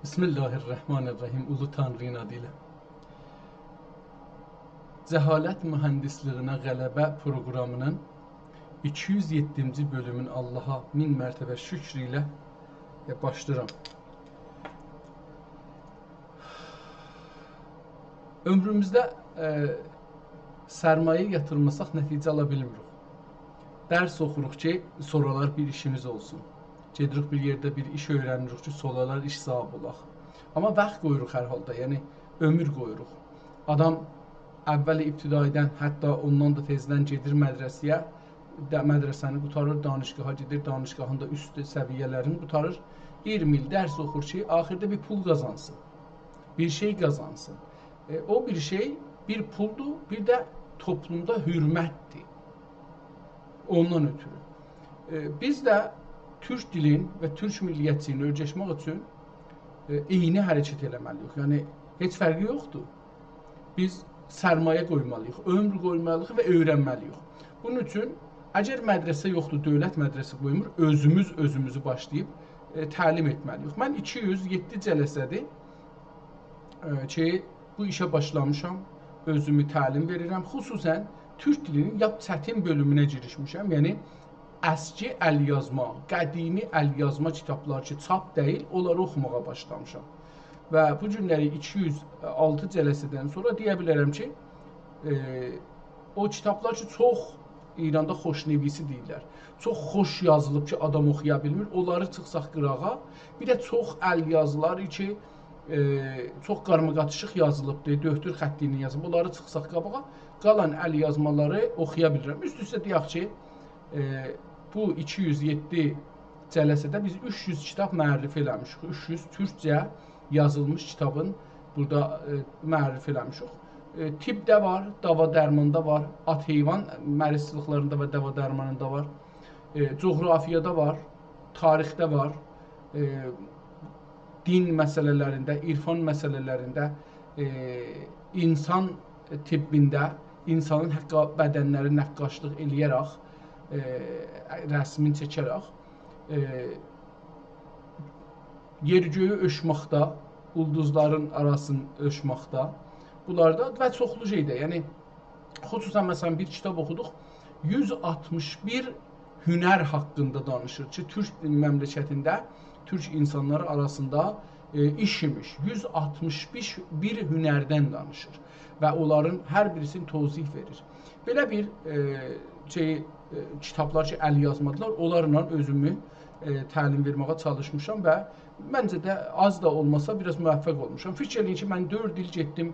Bismillahirrahmanirrahim. Ulu Tanrı'nın adıyla. Cəhalət mühəndisliğinə qələbə proqramının 207-ci bölümün Allaha 1000 mərtəbə şükr ilə başlayıram. Ömrümüzdə sərmayə yatırmasaq nəticə ala bilmirik. Dərs oxuruq ki, sonralar bir işimiz olsun. Gedirik bir yerdə bir iş öyrənirik ki, sonralar iş sahibi olaq. Amma vaxt qoyuruq hər halda, yəni ömür qoyuruq. Adam əvvəl ibtidaidən, hətta ondan da tezdən gedir mədrəsəyə, mədrəsəni qutarır, danışqaha gedir, danışqahında üst səviyyələrini qutarır. 20 il dərs oxur ki, axırda bir pul qazansın, bir şey qazansın. O bir şey, bir puldur, bir də toplumda hürmətdir. Ondan ötürü. Biz də Türk dilin və Türk milliyyətçiliyini ölçəşmək üçün eyni hərəkət eləməliyik. Yəni, heç fərqi yoxdur. Biz sərmayə qoymalıyıq, ömr qoymalıyıq və öyrənməliyik. Bunun üçün, əgər mədrəsə yoxdur, dövlət mədrəsə qoymur, özümüzü başlayıb təlim etməliyik. Mən 207 cələsədir ki, bu işə başlamışam, özümü təlim verirəm. Xüsusən, Türk dilinin yap çətin bölümünə girişmişəm. Yəni, əski əlyazma, qədimi əlyazma kitablar ki, çap deyil, onları oxumağa başlamışam. Və bu günləri 206 cələsədən sonra deyə bilərəm ki, o kitablar ki, çox İranda xoşnevisi deyirlər. Çox xoş yazılıb ki, adam oxuya bilmir. Onları çıxsaq qırağa. Bir də çox əl yazıları ki, çox qarmaqatışıq yazılıbdır, döhtür xəttini yazıb. Onları çıxsaq qabağa, qalan əl yazmaları oxuya bilirəm. Üst-üstə deyək ki, bu 207 cələsədə biz 300 kitab müəllif eləmişik. 300 türkcə yazılmış kitabın burada müəllif eləmişik. Tibbdə var, dava dərmanında var, at-heyvan mərisliqlərində və dava dərmanında var, coğrafiyada var, tarixdə var, din məsələlərində, irfan məsələlərində, insan tibbində, insanın bədənləri nəqqaşlıq eləyərək, rəsmin çəkərək, yer-göyü ölçməkdə, ulduzların arasını ölçməkdə, bunlarda və çoxlu şeydə, yəni, xüsusən məsələn bir kitab oxuduq, 161 hünər haqqında danışır ki, Türk məmləkətində, Türk insanları arasında iş imiş, 161 hünərdən danışır və onların hər birisini tozih verir. Belə bir kitablar ki, əl yazmadılar, onlarla özümü təlim verməyə çalışmışam və məncə də az da olmasa biraz müvəffəq olmuşam. Fikir eləyin ki, mən 4 il getdim,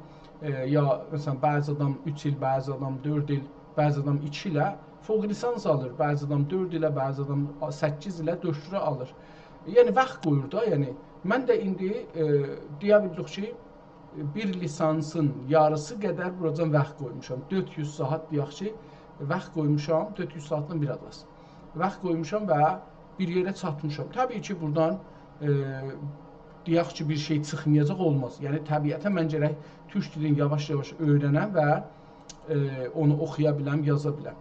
ya məsələn, bəzi adam 3 il, bəzi adam 4 il, bəzi adam 2 ilə fوق lisans alır, bəzi adam 4 ilə, bəzi adam 8 ilə döşürə alır. Yəni, vaxt qoyur da, yəni, mən də indi deyə bildik ki, bir lisansın yarısı qədər buracan vaxt qoymuşam. 400 saat deyək ki, vaxt qoymuşam, 400 saatdan bir az. Vaxt qoymuşam və bir yerə çatmışam. Təbii ki, buradan deyək ki, bir şey çıxmayacaq olmaz. Yəni, təbiətə mən gərək Türk dilini yavaş-yavaş öyrənəm və onu oxuya biləm, yaza biləm.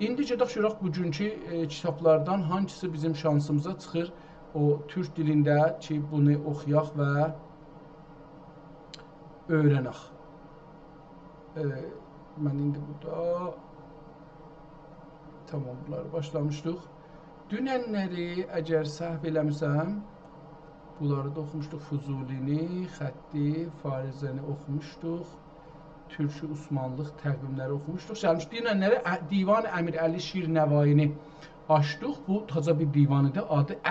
İndi gedək görək bugünkü kitablardan hangisi bizim şansımıza çıxır o Türk dilində ki, bunu oxuyaq və öyrənək. Mən indi burada tamam, bunları başlamışdıq. Dünənləri, əgər səhv eləmişsəm, bunları da oxumuşduq. Fuzulini, Xətti, Farizəni oxumuşduq. Türkü Osmanlıq təqvimləri oxumuşduq. Gəlmişdik, dünənləri Divan Əmir Əli Şir Nəvaini açdıq. Bu taca bir divanıdır.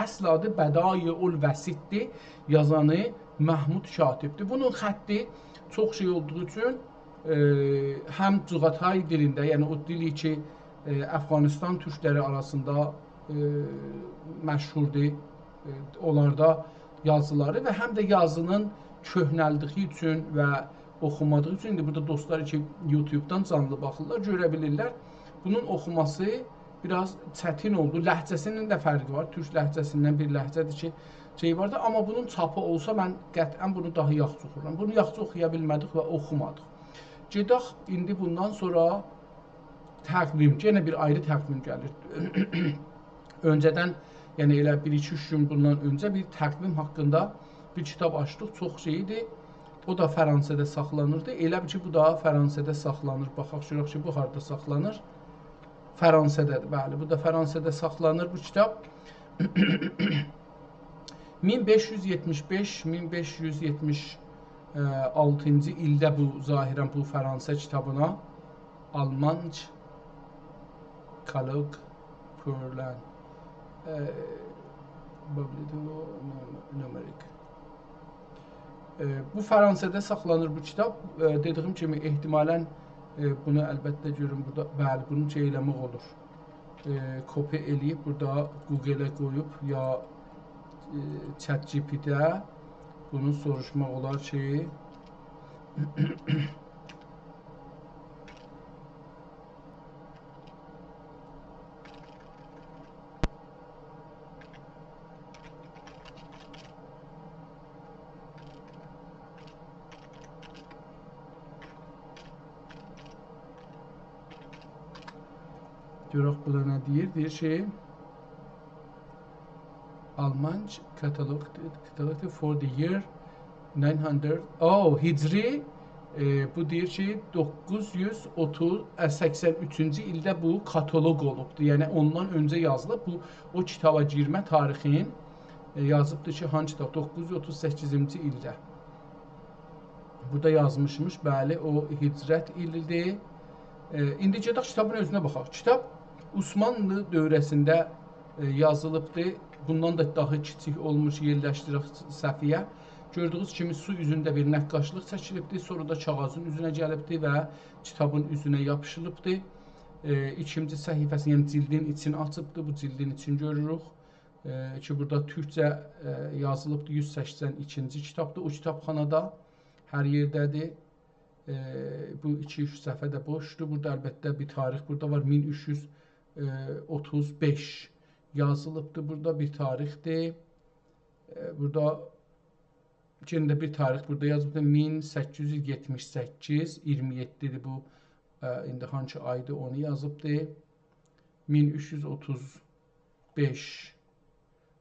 Əsl adı Bədai-ül Vəsiddir. Yazanı Məhmud Katibdir. Bunun xətti çox şey olduğu üçün həm Cüğatay dilində, yəni o dili ki, Əfqanistan türkləri arasında məşhurdur, onlarda yazıları və həm də yazının köhnəldiyi üçün və oxumadığı üçün, indi burada dostlar ki, YouTube-dan canlı baxırlar, görə bilirlər. Bunun oxuması biraz çətin oldu, ləhcəsinin də fərqi var, türk ləhcəsindən bir ləhcədir ki, şey var da, amma bunun çapı olsa mən qətlən bunu daha yaxşı oxuram. Bunu yaxşı oxuya bilmədik və oxumadıq. Gedək, indi bundan sonra təqvim, yenə bir ayrı təqvim gəlir. Öncədən, yəni elə 1-2-3 gün bundan öncə bir təqvim haqqında bir kitab açdıq, çox şey idi. O da Fransada saxlanırdı. Elə ki, bu da Fransada saxlanır. Baxaq görək ki, bu harda saxlanır? Fransadadır, bəli. Bu da Fransada saxlanır bu kitab. 1575-1576-cı ildə bu zahirən bu Fransa kitabına Almanc Kalok Pörlen Numerik. Bu Fransada saxlanır bu kitab. Dediyim kimi ehtimalən bunu əlbəttə görün burada. Bəli, bunu şey eləmək olur. Kopya eləyib burada Google-ə qoyub ya ChatGPT-də bunu soruşmaq olar ki görək bu da nə deyir? Deyir ki Almanc catalog for the year 900 Hicri bu deyir ki 983-cü ildə bu kataloq olubdur. Yəni ondan öncə yazılıb. Bu o kitaba girmə tarixinin yazıbdır ki, hangi kitab 938-ci ildə. Burada yazmışmış, bəli, o hicrət ilidir. İndi gedək kitabın özünə baxaq. Kitab Osmanlı dövrəsində yazılıbdır. Bundan da daha kiçik olmuş yerləşdirək səhifəyə. Gördüyünüz kimi su üzündə bir nəqqaşlıq çəkilibdir. Sonra da kağızın üzünə gəlibdir və kitabın üzünə yapışılıbdır. İkinci səhifəsi, yəni cildin içini açıbdır. Bu cildin içini görürük. Ki burada türkcə yazılıbdır. 182-ci kitabdır. O kitabxanada hər yerdədir. Bu 2-3 səhifə də boşdur. Burada əlbəttə bir tarix burada var. 1335 yazılıbdır. Burada bir tarixdir. Burada yenə də bir tarix burada yazılıbdır. 1878 27-dir bu. İndi hangi aydır onu yazıbdır. 1335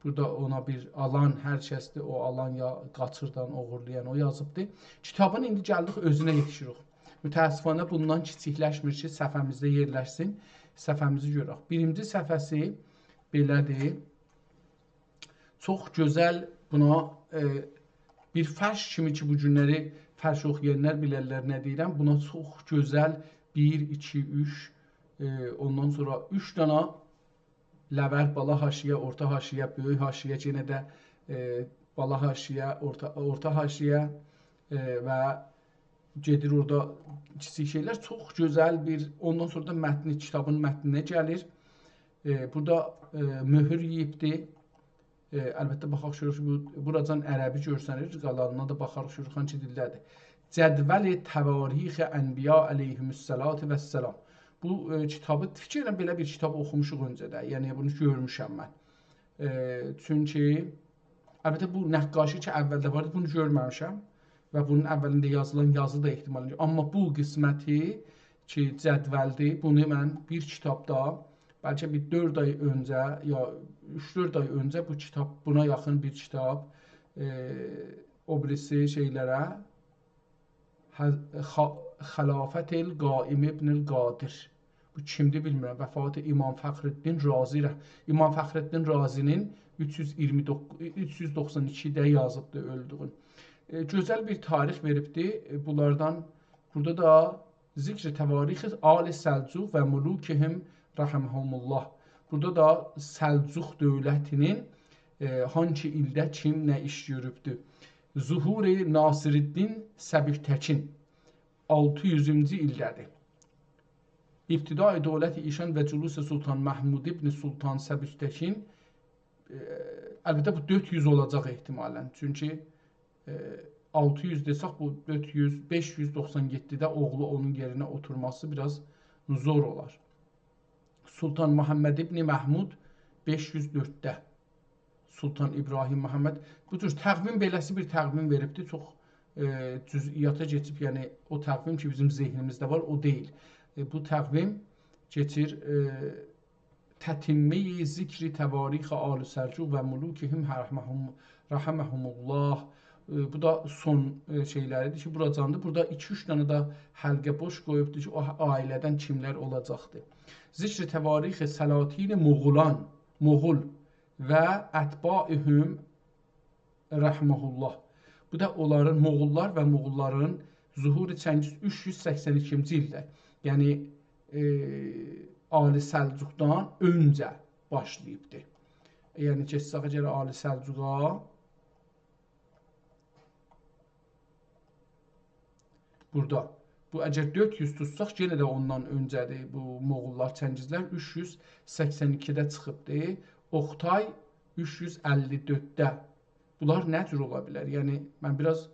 burada ona bir alan, hər kəsdir o alan ya qaçırdan oğurlayan o yazıbdır. Kitabın indi gəldik özünə yetişirik. Mütəəssifanə bundan kiçikləşmir ki, səhifəmizdə yerləşsin. Səhifəmizi görək. Birinci səhifəsi belədir. Çox gözəl buna bir fərş kimi ki, bu günləri fərş oxuyanlar bilərlər nə deyirəm. Buna çox gözəl 1, 2, 3 ondan sonra 3 dana ləvər, bala haşiyə, orta haşiyə, böyük haşiyə, yenə də bala haşiyə, orta haşiyə və gedir orada kiçik şeylər. Çox gözəl bir, ondan sonra da mətni, kitabın mətninə gəlir. Burada möhür yiyibdir. Əlbəttə, baxaq görürük, buradan ərəbi görsənir, qalanına da baxarıq görürük, hangi dildədir. Cədvəli təvarixi ənbiya əleyhümüssəlatu vəssalam. Bu kitabı, fikirlə belə bir kitab oxumuşuq öncədə, yəni bunu görmüşəm mən. Çünki, əlbəttə bu nəqqaşı ki, əvvəldə vardı, bunu görməmişəm və bunun əvvəlində yazılan yazı da ehtimal edir. Amma bu qisməti ki, cədvəldir, bunu mən bir kitabda, bəlkə bir 4 ay öncə, ya 3-4 ay öncə bu kitab, buna yaxın bir kitab, o birisi şeylərə, Xəlafətil Qaim ibn-i Qadir. Bu kimdir bilmirəm. Vəfatı İmam Fəxrəddin Razi. İmam Fəxrəddin Razinin 392-də yazıbdır öldüğün. Gözəl bir tarix veribdir. Bunlardan, burada da zikr-i təvarixi Ali Səlcuq və mulukihim rəhəmhumullah. Burada da Səlcuq dövlətinin hangi ildə kim nə iş görübdür. Zuhuri Nasiruddin Səbihtəkin 600-cü ildədir. İbtidai dövləti İşan və Culusi Sultan Məhmud ibn Sultan Səbihtəkin, əlbəttə bu 400 olacaq ehtimalən. Çünki 600 desək bu 400, 597-də oğlu onun yerinə oturması biraz zor olar. Sultan Muhammed ibn Məhmud 504-də. Sultan İbrahim Məhəmməd. Bu cür təqvim beləsi bir təqvim veribdir. Çox cüz'iyyata keçib, yəni o təqvim ki bizim zehnimizdə var, o deyil. Bu təqvim keçir tətimmeyi zikri təvarix Al Səlcuq və mulukihim rahimehumullah. Bu da son şeyləridir ki, buracandır. Burada 2-3 dənə də həlqə boş qoyubdur ki, o ailədən kimlər olacaqdır. Zikri təvarix Səlatin Moğul və ətbaihim rahimehullah. Bu da onların Moğullar və Moğulların zuhuri Çəngiz 382-ci ildə, yəni Ali Səlcuqdan öncə başlayıbdır. Yəni keçsək əgər Ali Səlcuqa, burada bu əgər 400 tutsaq yenə də ondan öncədir. Bu Moğullar, Çəngizlər 382-də çıxıbdır. Oqtay 354-də. Bunlar nə cür ola bilər? Yəni mən biraz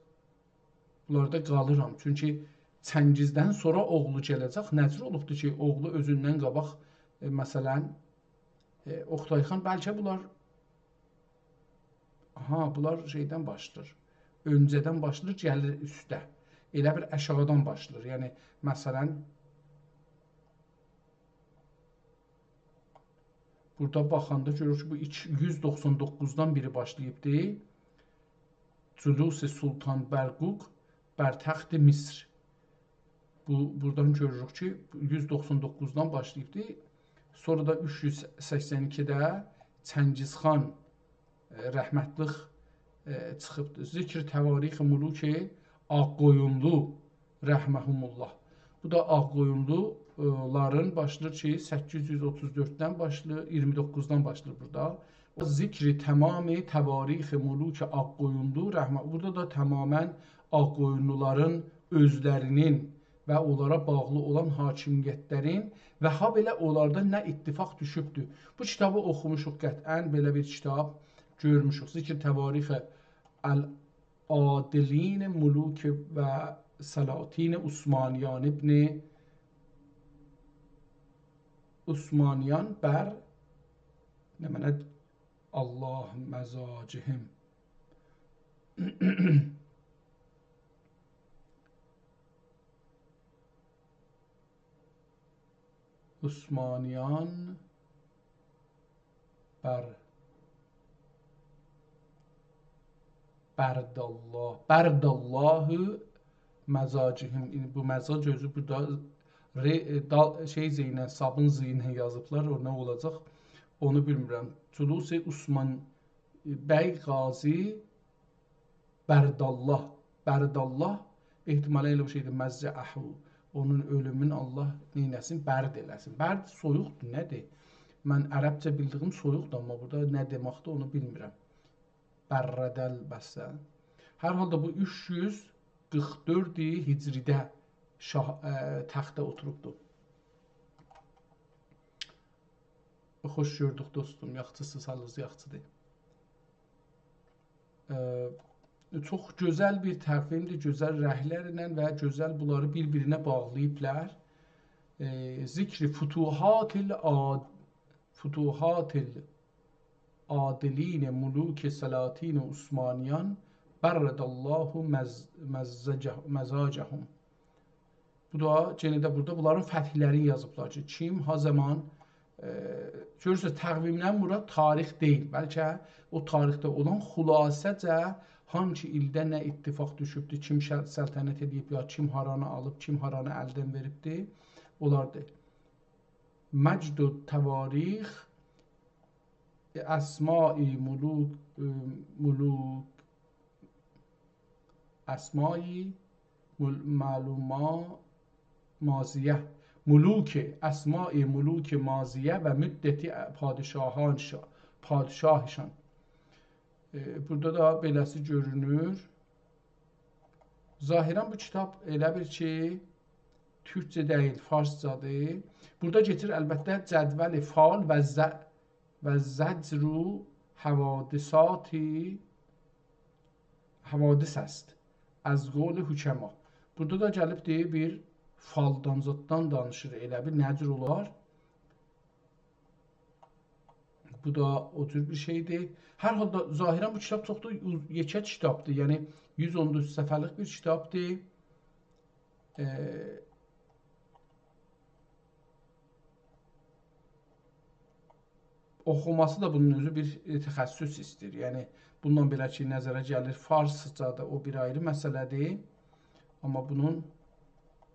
bunlarda qalıram. Çünki Çəngizdən sonra oğlu gələcək. Nə cür olubdur ki, oğlu özündən qabaq məsələn Oqtay xan, bəlkə bunlar bunlar şeydən başlayır. Öncədən başlayır, gəlir üstə. Elə bir aşağıdan başlayır. Yəni məsələn burada baxanda görürük ki, bu 199-dan biri başlayıbdır. Culusi Sultan Bərquq Bərtəxti Misr. Buradan görürük ki, 199-dan başlayıbdır. Sonra da 382-də Çəngizxan rəhmətlıq çıxıbdır. Zikr təvarix muluki Ağqoyunlu rəhməhumullah. Bu da Ağqoyunluların başlayır ki, 834-dən başlayır, 29-dan başlayır burada. Zikri təmami təvarix muluki Ağqoyunlu rəhməhumullah. Burada da tamamən Ağqoyunluların özlərinin və onlara bağlı olan hakimiyyətlərin və belə onlarda nə ittifaq düşübdür. Bu kitabı oxumuşuq qətən, belə bir kitab görmüşük. Zikr təvarix Adilin Muluk və Salatin Osmaniyan ibn Osmaniyan bər nə mənə Allah məzacihim Osmaniyan bər Bərdallahu məzacihim. Bu məzac özü burada şey zeynə, sabın zeynə yazıblar. O nə olacaq? Onu bilmirəm. Culusi Osman bəy Qazi Bərdallah. Bərdallah ehtimalə elə bir şeydir. Məzzəəhu. Onun ölümün Allah neynəsin? Bərd eləsin. Bərd soyuqdur, nədir? Mən ərəbcə bildiyim soyuqdur, amma burada nə deməkdir onu bilmirəm. Bərrədəl bəsə. Hər halda bu 344 hicridə təxtə oturubdur. Xoş gördük dostum, yaxçısınız, halınız yaxçıdır. Çox gözəl bir təqvimdir, gözəl rəhlərlə və gözəl bunları bir-birinə bağlayıblar. Zikri futuhatil Adilin Muluk Salatin Osmaniyan Bərrədallahu məzacəhum. Bu da yenə də burada bunların fəthlərini yazıblar ki, kim, ha zaman görürsünüz, təqvimdən murad tarix deyil. Bəlkə o tarixdə olan xülasəcə hangi ildə nə ittifaq düşübdür, kim səltənət edib, ya kim haranı alıb, kim haranı əldən veribdir, onlardır. Məcdud təvarix Əsma-i məluma maziyə. Muluki, əsma-i muluki maziyə və müddəti padişahişan. Burada da beləsi görünür. Zahirən bu kitab elə bir ki, türkcə deyil, farscadır. Burada geçir əlbəttə cədvəli faal və zəcru havadis است. Az qol hükəma. Burada da gəlib deyir bir faldan, zaddan danışır. Elə bir nəcür olar. Bu da o tür bir şeydir. Hər halda zahirən bu kitab çox da yekə kitabdır. Yəni 114 səfərlik bir kitabdır. oxuması da bunun özü bir təxəssüs istəyir. Yəni bundan belə ki, nəzərə gəlir farsca da o bir ayrı məsələdir. Amma bunun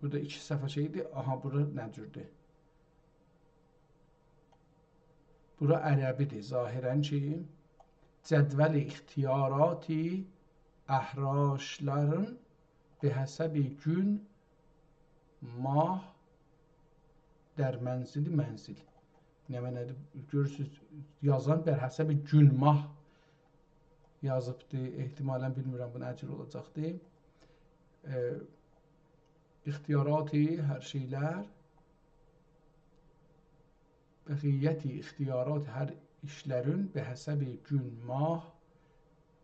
burada 2 səhifə şeydir. Aha, bura nə cürdür? Bura ərəbidir zahirən ki, cədvəl-i ixtiyarati əhraşların bihəsəbi gün, mah, dər mənzili mənzil. Nə mənədir? Görürsünüz, yazan bər həsəbi gün, mah yazıbdır. Ehtimalən bilmirəm bu nə cür olacaqdır. İxtiyarati hər şeylər, bəqiyyəti ixtiyarati hər işlərin bihəsəbi gün, mah,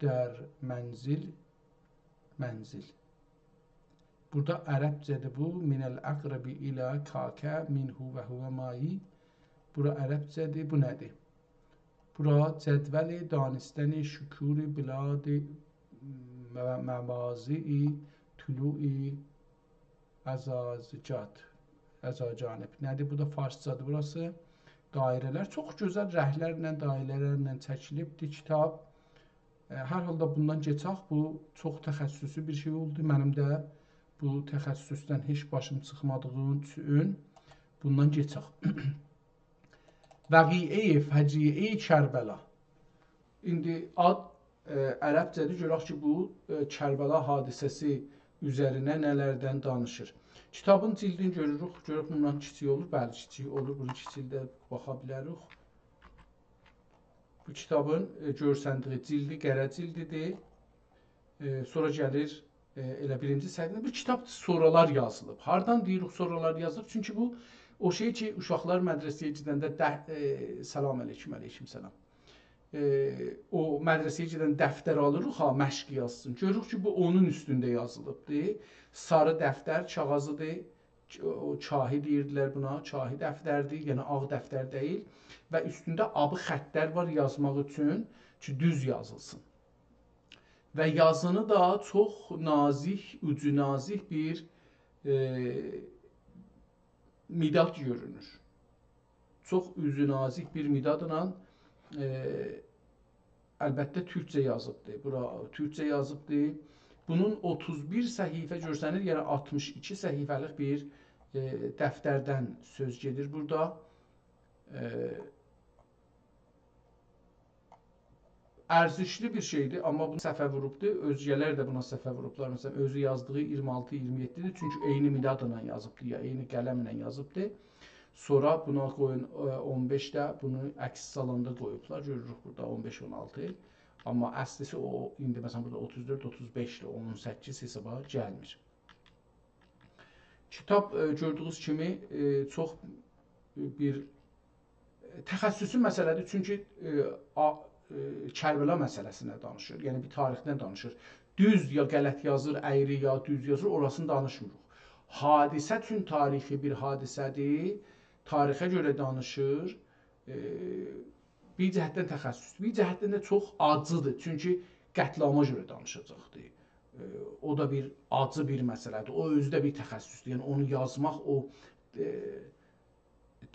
dər mənzil, mənzil. Burada ərəbcədir bu. Minəl əqrəbi ilə kakə minhu və huvə mayi. Bura ərəbcədir. Bu nədir? Bura cədvəli danistəni şükuri biladi məvazi-i tülui əzazicat. Əzacanib. Nədir? Bu da farscadır burası. Dairələr. Çox gözəl rəhlərlə, dairələrlə çəkilibdir kitab. Hər halda bundan keçək. Bu çox təxəssüsü bir şey oldu. Mənim də bu təxəssüsdən heç başım çıxmadığım üçün bundan keçək. Vəqiə-i fəciə-i Kərbəla. İndi ad ərəbcədir. Görək ki, bu Kərbəla hadisəsi üzərinə nələrdən danışır. Kitabın cildini görürük. Görək bundan kiçik olur. Bəli, kiçik olur. Bunu kiçildə baxa bilərik. Bu kitabın görsəndiyi cildi qərə cildidir. Sonra gəlir elə birinci səhifədə. Bu kitab soralar yazılıb. Hardan deyirik soralar yazılıb? Çünki bu o şey ki, uşaqlar mədrəsəyə gedəndə salam əleykum, əleykum salam. O mədrəsəyə gedən dəftər alırıq, ha, məşq yazsın. Görürük ki, bu onun üstündə yazılıbdır. Sarı dəftər, kağızıdır. O çahi deyirdilər buna, çahi dəftərdir, yəni ağ dəftər deyil. Və üstündə abı xəttlər var yazmaq üçün ki, düz yazılsın. Və yazını da çox nazik, ucu nazik bir midad görünür. Çox üzü nazik bir midadla əlbəttə türkcə yazıbdır. Bura türkcə yazıbdır. Bunun 31 səhifə görsənir, yəni 62 səhifəlik bir dəftərdən söz gedir burada. Ərzişli bir şeydir, amma bunu səhvə vurubdur. Özgələr də buna səhvə vurublar. Məsələn, özü yazdığı 26-27-dir. Çünki eyni midadla yazıbdır, ya eyni qələmlə yazıbdır. Sonra buna qoyun 15-də bunu əks salanda qoyublar. Görürük burada 15-16. Amma əslisi o, indi məsələn burada 34-35-dir, 18 hesaba gəlmir. Kitab gördüyünüz kimi çox bir təxəssüsü məsələdir. Çünki Kərbəla məsələsinə danışır, yəni bir tarixdən danışır. Düz ya qələt yazır, əyri ya düz yazır, orasını danışmırıq. Hadisə üçün tarixi bir hadisədir, tarixə görə danışır, bir cəhətdən təxəssüsdür, bir cəhətdən də çox acıdır, çünki qətlama görə danışacaqdır. O da bir acı bir məsələdir, o özü də bir təxəssüsdür, yəni onu yazmaq, o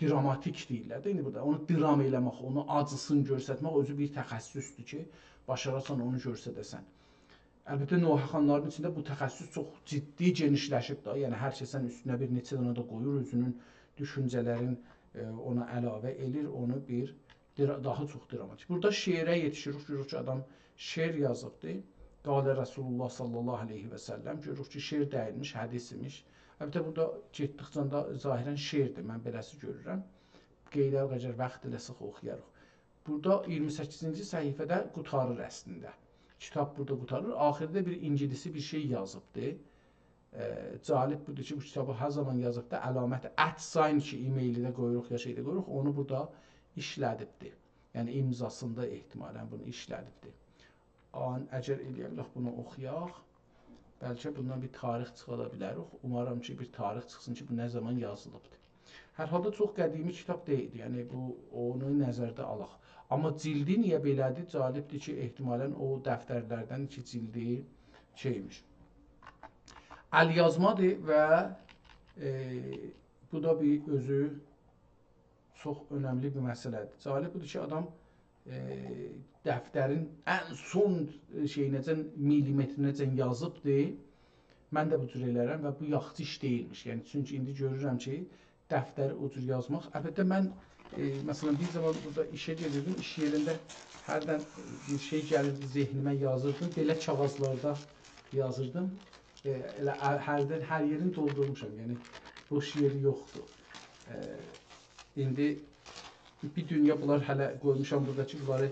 dramatik deyirlər də, indi burada onu dram eləmək, onu acısını göstərmək özü bir təxəssüsdür ki, başarasan onu göstərəsən. Əlbəttə, Nohəxanların içində bu təxəssüs çox ciddi genişləşib da, yəni hər kəsən üstünə bir neçə dənə də qoyur, özünün düşüncələrin ona əlavə edir, onu bir daha çox dramatik. Burada şeirə yetişirik, görürük ki, adam şeir yazıbdır. Qalə Rasulullah sallallahu aleyhi və səlləm, görürük ki, şeir dəyilmiş, hədis imiş. Əlbəttə, burada getdikcə də zahirən şeirdir, mən beləsi görürəm. Qeydər qədər vaxt ilə sıx oxuyarıq. Burada 28-ci səhifədə qutarır əslində. Kitab burada qutarır. Axirdə bir ingilisi bir şey yazıbdır. Cəlib budur ki, bu kitabı hər zaman yazıbdır. Əlaməti @sign ki, e-maili də qoyuruq, ya şeydə qoyuruq, onu burada işlədibdir. Yəni imzasında ehtimalən bunu işlədibdir. Əgər eləyək, bunu oxuyaq. Bəlkə bundan bir tarix çıxada bilərik. Umarım ki, bir tarix çıxsın ki, bu nə zaman yazılıbdır. Hər halda çox qədimi kitab deyildi, yəni onu nəzərdə alaq. Amma cildi niyə belədir? Cəlibdir ki, ehtimalən o dəftərlərdən iki cildi şeymiş. Əlyazmadır və bu da bir özü çox önəmli bir məsələdir. Cəlib budur ki, adam dəftərin ən son şeyinəcən, milimetrinəcən yazıbdır. Mən də bu cür elərəm və bu yaxşı iş deyilmiş. Yəni, çünki indi görürəm ki, dəftəri o cür yazmaq. Əlbəttə, mən məsələn, bir zaman burada işə gedirdim, iş yerində hərdən bir şey gəlirdi, zehnimə yazırdım, belə kağızlarda yazırdım. Elə hər yerini doldurmuşam, yəni boş yeri yoxdur. İndi bir dünya bunlar hələ qoymuşam buradakı, bunları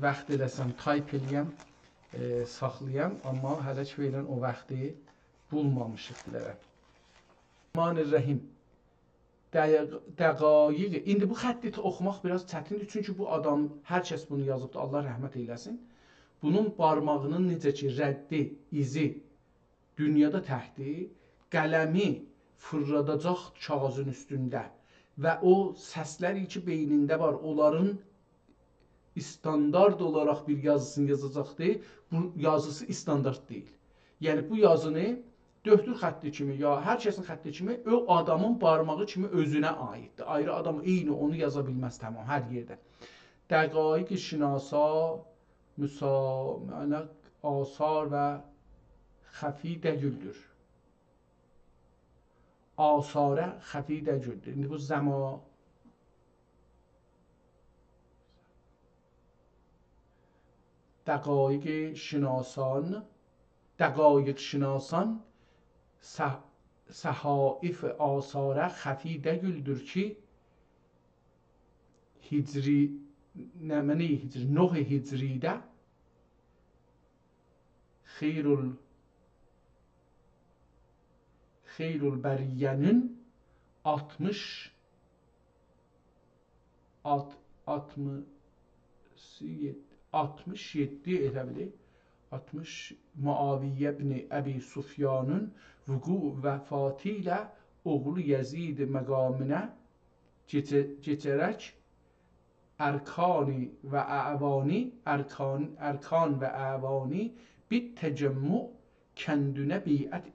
vaxt eləsəm, tayp eləyəm, saxlayam, amma hələ ki verən o vaxtı bulmamışıq dilərəm. Rahmanirrahim. Dəqaiq. İndi bu xətti oxumaq biraz çətindir, çünki bu adam, hər kəs bunu yazıbdır, Allah rəhmət eyləsin. Bunun barmağının necə ki, rəddi, izi dünyada təhti, qələmi fırladacaq kağızın üstündə və o səslər ki, beynində var, onların standart olaraq bir yazısını yazacaqdır, bu yazısı standart deyil. Yəni, bu yazını döftür xətti kimi, ya hər kəsin xətti kimi, o adamın barmağı kimi özünə aiddir. Ayrı adam eyni onu yaza bilməz, tamam, hər yerdə. Dəqaiq şinasa, müsamənə, asar və xəfi dəlüldür. Asarə xəfi dəlüldür. İndi bu zaman dəqaiq şinasan səhaif asarə xəfi dəlüldür ki, hicri, nəməni hicri, 9 hicridə xeyrul bəriyyənin 67 elə bilir, 60 Muaviyyə ibn Əbi Sufyanın vuqu vəfatı ilə oğlu Yezid məqamına keçərək ərkan və əvani bir təcəmmü kəndünə beyət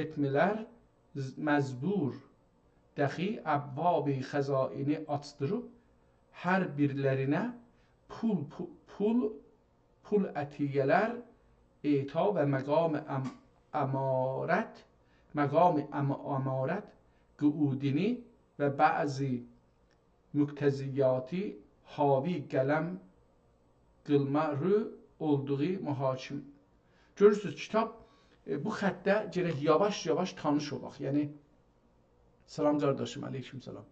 etmələr məzbur dəxi əbbab-ı xəzaini açdırıb hər birlərinə pul ətiyyələr eta və məqam əmarət qüudini və bəzi müqtəziyyatı havi qələm qılmərü olduğu mühakim. Görürsünüz, kitab bu xəttə gərək yavaş-yavaş tanış olaq. Yəni, salam qardaşım, aleyküm salam.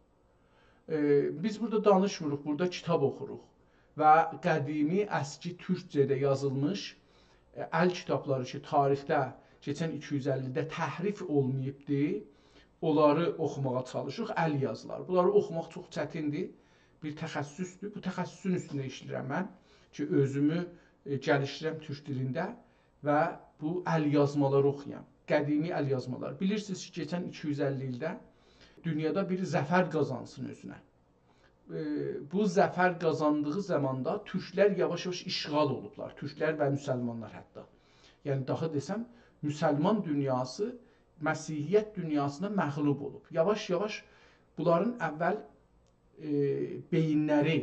Biz burada danışmırıq, burada kitab oxuruq. Və qədimi, əski türkcədə yazılmış əl kitabları ki, tarixdə keçən 250-də təhrif olmayıbdır, onları oxumağa çalışırıq, əl yazılar. Bunları oxumaq çox çətindir, bir təxəssüsdür. Bu təxəssüsün üstündə işləyirəm mən ki, özümü gəlişdirəm türk dilində və bu əl yazmaları oxuyam. Qədimi əl yazmaları. Bilirsiniz ki, keçən 250 ildə dünyada bir zəfər qazansın özünə. Bu zəfər qazandığı zamanda türklər yavaş-yavaş işğal olublar. Türklər və müsəlmanlar hətta. Yəni, daha desəm, müsəlman dünyası Məsihiyyət dünyasına məğlub olub. Yavaş-yavaş bunların əvvəl beyinləri,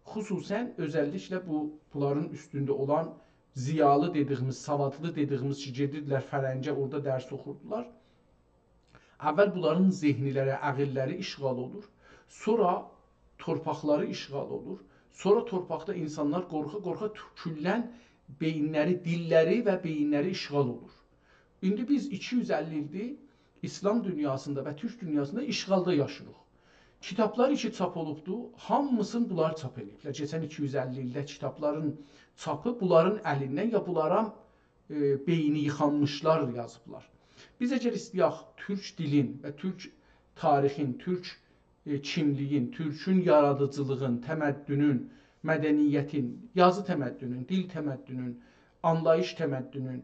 xüsusən özəlliklə bunların üstündə olan ziyalı dediyimiz, savadlı dediyimiz ki, gedirdilər fərəncə, orada dərs oxurdular. Əvvəl bunların zehniləri, əqilləri işğal olur. Sonra torpaqları işğal olur. Sonra torpaqda insanlar qorxa-qorxa küllən beyinləri, dilləri və beyinləri işğal olur. İndi biz 250 ildir İslam dünyasında və Türk dünyasında işğalda yaşırıq. Kitablar ki çap olubdur, hamısını bunlar çap ediblər. Keçən 250 ildə kitabların çapı bunların əlindən ya bunlara beyni yıxanmışlar yazıblar. Biz əgər istəyək türk dilin və türk tarixin, türk kimliyin, türkün yaradıcılığın, təməddünün, mədəniyyətin, yazı təməddünün, dil təməddünün, anlayış təməddünün,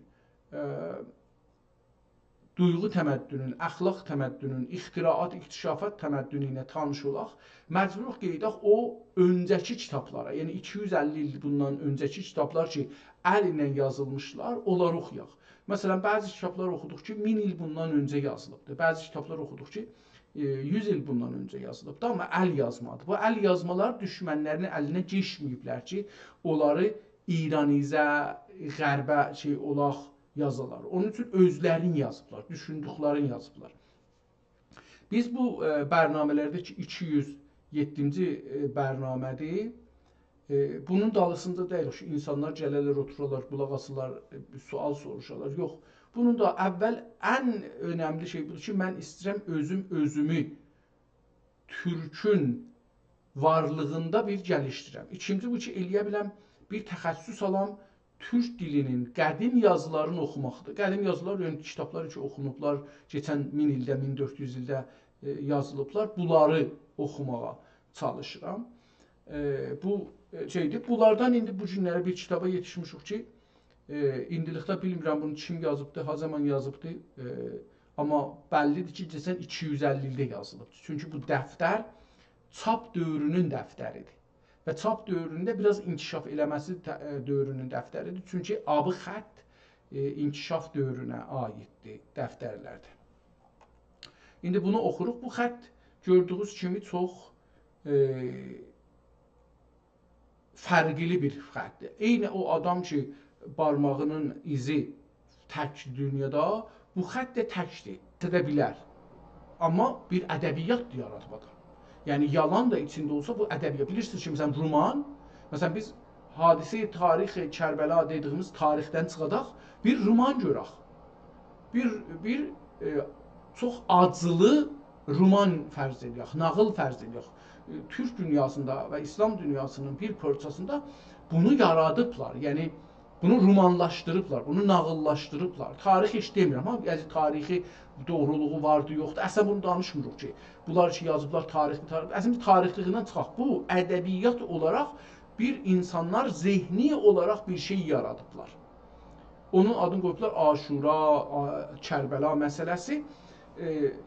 duyğu təməddünün, əxlaq təməddünün, ixtiraat, iktişafat təməddünü ilə tanış olaq, məcbur qeydaq o öncəki kitablara, yəni 250 il bundan öncəki kitablar ki, əl ilə yazılmışlar, onları oxuyaq. Məsələn, bəzi kitablar oxuduq ki, 1000 il bundan öncə yazılıbdır. Bəzi kitablar oxuduq ki, 100 il bundan öncə yazılıbdır, amma əl yazmadır. Bu əl yazmalar düşmənlərin əlinə keçməyiblər ki, onları İranizə, qərbə olaq yazılar. Onun üçün özlərini yazıblar, düşündüklərini yazıblar. Biz bu bərnamələrdə ki, 207-ci bərnamədir. Bunun dalısında deyil ki, insanlar gələrlər, otururlar, qulaq asırlar, sual soruşarlar. Yox. Bunun da əvvəl ən önəmli şey budur ki, mən istəyirəm özümü Türkün varlığında bir gəlişdirəm. İkinci bu ki, eləyə biləm bir təxəssüs alam Türk dilinin qədim yazılarını oxumaqdır. Qədim yazılar, yəni kitablar ki, oxunublar, keçən 1000 ildə, 1400 ildə yazılıblar. Bunları oxumağa çalışıram. Bu şeydir. Bunlardan indi bu günlərə bir kitaba yetişmişik ki, indilikdə bilmirəm bunu kim yazıbdı, ha zaman yazıbdı. Amma bəllidir ki, keçən 250 ildə yazılıbdır. Çünki bu dəftər çap dövrünün dəftəridir. Və çap dövründə biraz inkişaf eləməsi dövrünün dəftəridir. Çünki abı xətt inkişaf dövrünə aiddir dəftərlərdə. İndi bunu oxuruq. Bu xətt gördüyünüz kimi çox fərqli bir xəttdir. Eyni o adam ki, barmağının izi tək dünyada, bu xətt də təkdir, edə bilər. Amma bir ədəbiyyat yaradıb adam. Yəni yalan da içində olsa bu ədəbiyyat. Bilirsiniz ki, məsələn, roman, məsələn, biz hadisə-i tarixi Kərbəla dediyimiz tarixdən çıxadaq, bir roman görək. Bir çox acılı roman fərz edək, nağıl fərz edək. Türk dünyasında və İslam dünyasının bir parçasında bunu yaradıblar. Yəni bunu romanlaşdırıblar, bunu nağıllaşdırıblar. Tarix heç demirəm, amma yəni tarixi doğruluğu vardı, yoxdur. Əslən bunu danışmırıq ki, bunlar ki yazıblar tarixli. Əslən tarixliyindən çıxaq. Bu ədəbiyyat olaraq bir insanlar zehni olaraq bir şey yaradıblar. Onun adını qoyublar Aşura, Kərbəla məsələsi.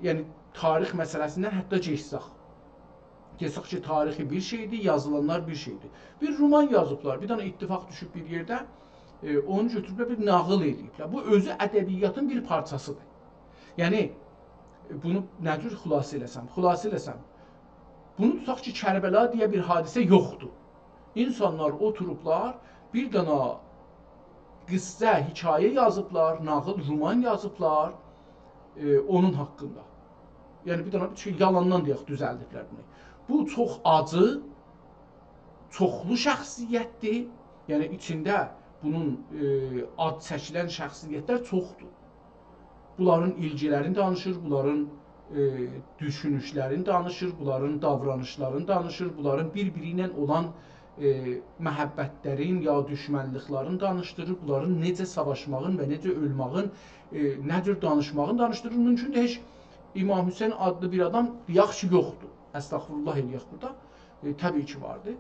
Yəni tarix məsələsindən hətta keçsək. Keçsək ki, tarixi bir şeydir, yazılanlar bir şeydir. Bir roman yazıblar, bir dənə ittifaq düşüb bir yerdə, onu götürüblər bir nağıl eləyiblər. Bu özü ədəbiyyatın bir parçasıdır. Yəni bunu nə cür xülasə eləsəm? Bunu tutaq ki, Kərbəla deyə bir hadisə yoxdur. İnsanlar oturublar, bir dənə qıssə, hekayə yazıblar, nağıl, roman yazıblar onun haqqında. Yəni bir dənə şey yalandan deyək düzəldiblər bunu. Bu çox acı, çoxlu şəxsiyyətdir. Yəni içində bunun ad çəkilən şəxsiyyətlər çoxdur. Bunların ilgilərini danışır, bunların düşünüşlərini danışır, bunların davranışlarını danışır, bunların bir-biri ilə olan məhəbbətlərin ya düşmənliklərini danışdırır, bunların necə savaşmağın və necə ölmağın, nə cür danışmağın danışdırır. Mümkün də heç İmam Hüseyin adlı bir adam deyək ki, yoxdur. Əstəğfurullah eləyək burada. Təbii ki, vardır.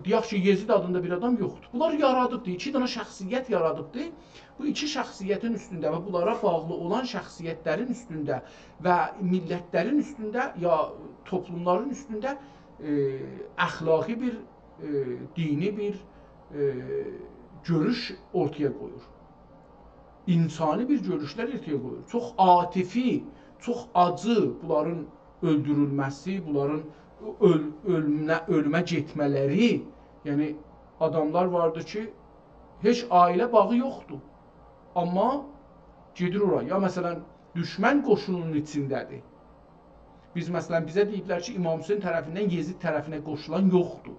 Deyək ki, Yezid adında bir adam yoxdur. Bunlar yaradıbdır, iki dənə şəxsiyyət yaradıbdır. Bu iki şəxsiyyətin üstündə və bunlara bağlı olan şəxsiyyətlərin üstündə və millətlərin üstündə ya toplumların üstündə əxlaqi bir, dini bir görüş ortaya qoyur. İnsani bir görüşlər ortaya qoyur. Çox atifi, çox acı bunların öldürülməsi, bunların ölümə getmələri, yəni adamlar vardır ki, heç ailə bağı yoxdur. Amma gedir ora. Ya məsələn, düşmən qoşununun içindədir. Biz məsələn, bizə deyiblər ki, İmam Hüseyin tərəfindən Yezid tərəfinə qoşulan yoxdur.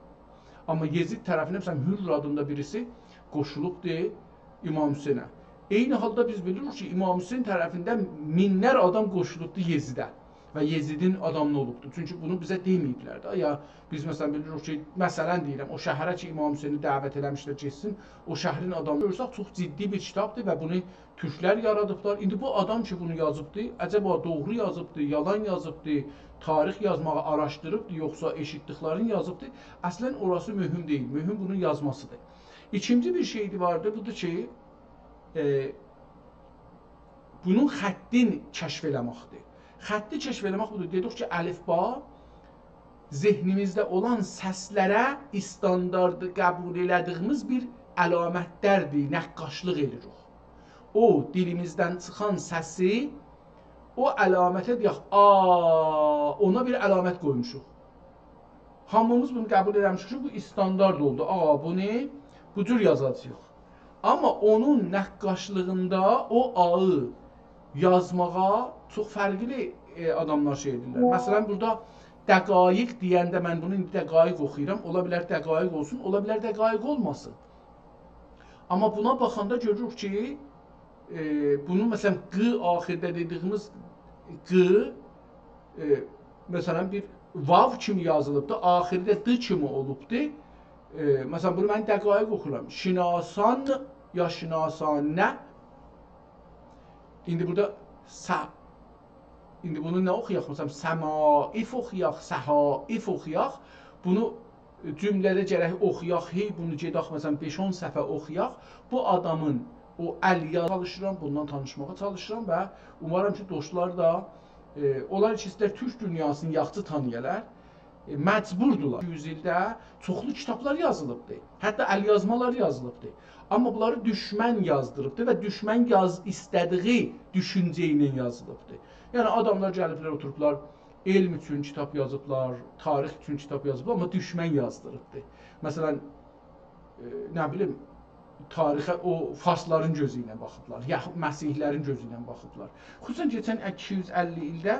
Amma Yezid tərəfinə, məsələn, Hürr adında birisi qoşulubdur İmam Hüseynə. Eyni halda biz bilirik ki, İmam Hüseyin tərəfindən minlər adam qoşulubdur Yezidə. Və Yezidin adamı olubdur. Çünki bunu bizə deməyiblər də. Ya biz məsələn bilirik ki, məsələn deyirəm, o şəhərə ki, İmam Hüseyni dəvət eləmişlər getsin, o şəhərin adamı görsək çox ciddi bir kitabdır və bunu türklər yaradıblar. İndi bu adam ki, bunu yazıbdır, əcəba doğru yazıbdır, yalan yazıbdır, tarix yazmağı araşdırıbdır, yoxsa eşitdiklərini yazıbdır. Əslən orası mühüm deyil, mühüm bunun yazmasıdır. İkinci bir şey vardır, budur ki, bunun xəttin kəşf eləməkdir. Xətti kəşf eləmək budur. Dedik ki, əlifba zehnimizdə olan səslərə standardı qəbul elədiyimiz bir əlamətlərdir, nəqqaşlıq edirik. O dilimizdən çıxan səsi o əlamətə deyək, ona bir əlamət qoymuşuq. Hamımız bunu qəbul eləmişik ki, bu standart oldu. Bu ne? Bu cür yazacağıq. Amma onun nəqqaşlığında o ağı yazmağa çox fərqli adamlar şey edirlər. Məsələn, burada dəqaiq deyəndə mən bunu indi dəqaiq oxuyuram. Ola bilər dəqaiq olsun, ola bilər dəqaiq olmasın. Amma buna baxanda görürük ki, bunun məsələn q axirdə dediyimiz q məsələn bir vav kimi yazılıbdır, axirdə d kimi olubdur. Məsələn bunu mən dəqaiq oxuyuram. Şinasan ya şinasanə. İndi burada İndi bunu nə oxuyaq? Məsələn, səmaif oxuyaq, səhaif oxuyaq. Bunu cümlədə gərək oxuyaq, bunu gedək, məsələn, 5-10 səfə oxuyaq. Bu adamın o əl-yazı çalışıram, bundan tanışmağa çalışıram və umarım ki, dostlar da onlar ki, istər Türk dünyasını yaxşı tanıyırlar, məcburdular. 100 ildə çoxlu kitablar yazılıbdır, hətta əl-yazmalar yazılıbdır. Amma bunları düşmən yazdırıbdır və düşmən istədiyi düşüncə ilə yazılıbdır. Yəni adamlar gəliblər, oturublar, elm üçün kitab yazıblar, tarix üçün kitab yazıblar, amma düşmən yazdırıbdır. Məsələn, nə bilim, tarixə o farsların gözü ilə baxıblar, yaxud məsihlərin gözü ilə baxıblar. Xüsusən keçən 250 ildə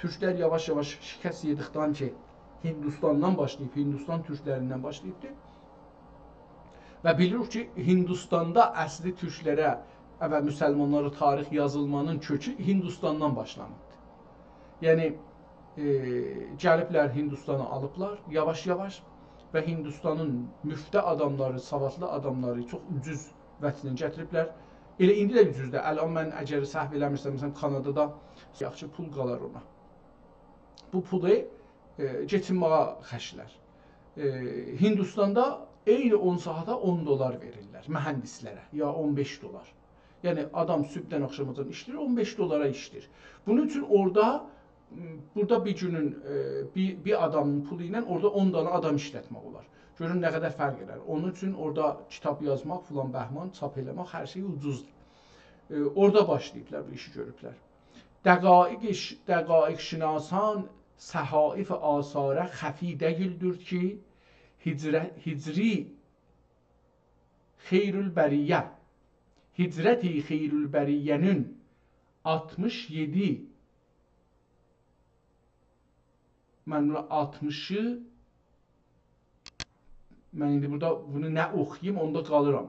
türklər yavaş-yavaş şikəst yedikdən ki, Hindistandan başlayıb, Hindistan türklərindən başlayıbdır. Və bilirik ki, Hindistanda əsli türklərə və müsəlmanlara tarix yazılmanın kökü Hindistandan başlanıbdır. Yəni, gəliblər Hindistanı alıblar, yavaş-yavaş və Hindistanın müftə adamları, savadlı adamları çox ucuz vətnə gətiriblər. Elə indi də ucuzdur. Əlan mən əgər səhv eləmirsəm, məsələn, Kanadada yaxşı pul qalar ona. Bu pulu geçinməyə xərclər. Hindistanda eyni 10 saata 10 dolar verirlər mühəndislərə, ya 15 dolar. Yəni adam sübhdən axşamacan işləyir, 15 dolara işləyir. Bunun üçün burada bir günün bir adamın pulu ilə orada 10 dana adam işlətmək olar. Görün nə qədər fərq edər. Onun üçün orada kitab yazmaq, filan bəhman, çap eləmək, hər şey ucuzdur. Orada başlayıblar, bu işi görüblər. Dəqaiq şinasan səhaif asarə xəfi deyildir ki, hicri xeyrül bəriyyə, hicreti xeyrül bəriyyənin 67, mən 60'ı, mən indi burada bunu nə oxuyayım, onda qalıram.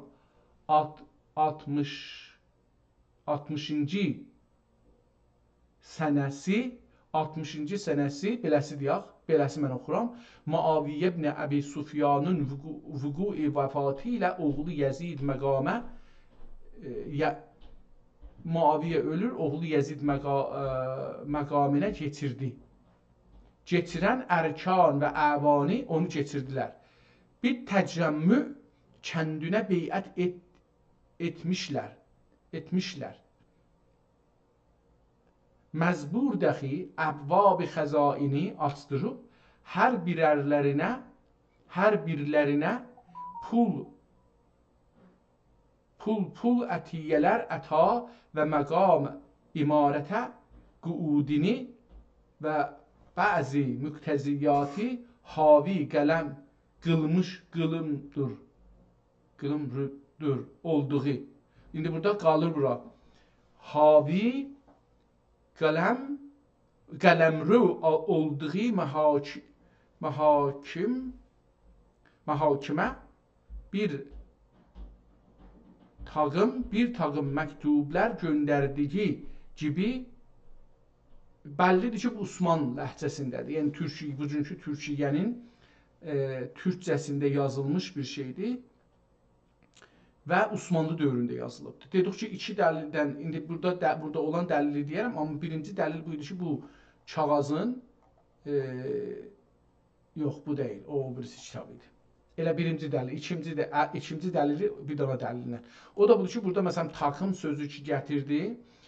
60-cı sənəsi, 60-cı sənəsi, beləsi deyək, beləsi mən oxuram. Muaviyyə ibn Əbi Sufyanın vüqui vəfatı ilə oğlu Yezid məqamə, Muaviyyə ölür, oğlu Yezid məqamına keçirdi. Geçirən ərkan və əvani onu keçirdilər. Bir təcəmmü kəndinə beyət etmişlər. Məzbur dəxi əbvab-ı xəzaini açdırıb, hər birlərinə pul ətiyyələr əta və məqam imarətə qudini və bəzi müqtəziyyatı havi qələm qılımdır olduğu. İndi burada qalır bura. Havi qələmrü olduğu məhakimə bir tağım məktublər göndərdiyi gibi bəllidir ki, bu Osman ləhcəsindədir. Yəni, bugünkü Türkiyənin türkcəsində yazılmış bir şeydir və Osmanlı dövründə yazılıbdır. Dedik ki, iki dəlildən, indi burada olan dəlili deyərəm, amma birinci dəlil buydu ki, bu kağızın, yox, bu deyil, o birisi kitab idi. Elə birinci dəlil, ikinci dəlili bir dana dəlilinə. O da budur ki, burada məsələn, takım sözü ki, gətirdi,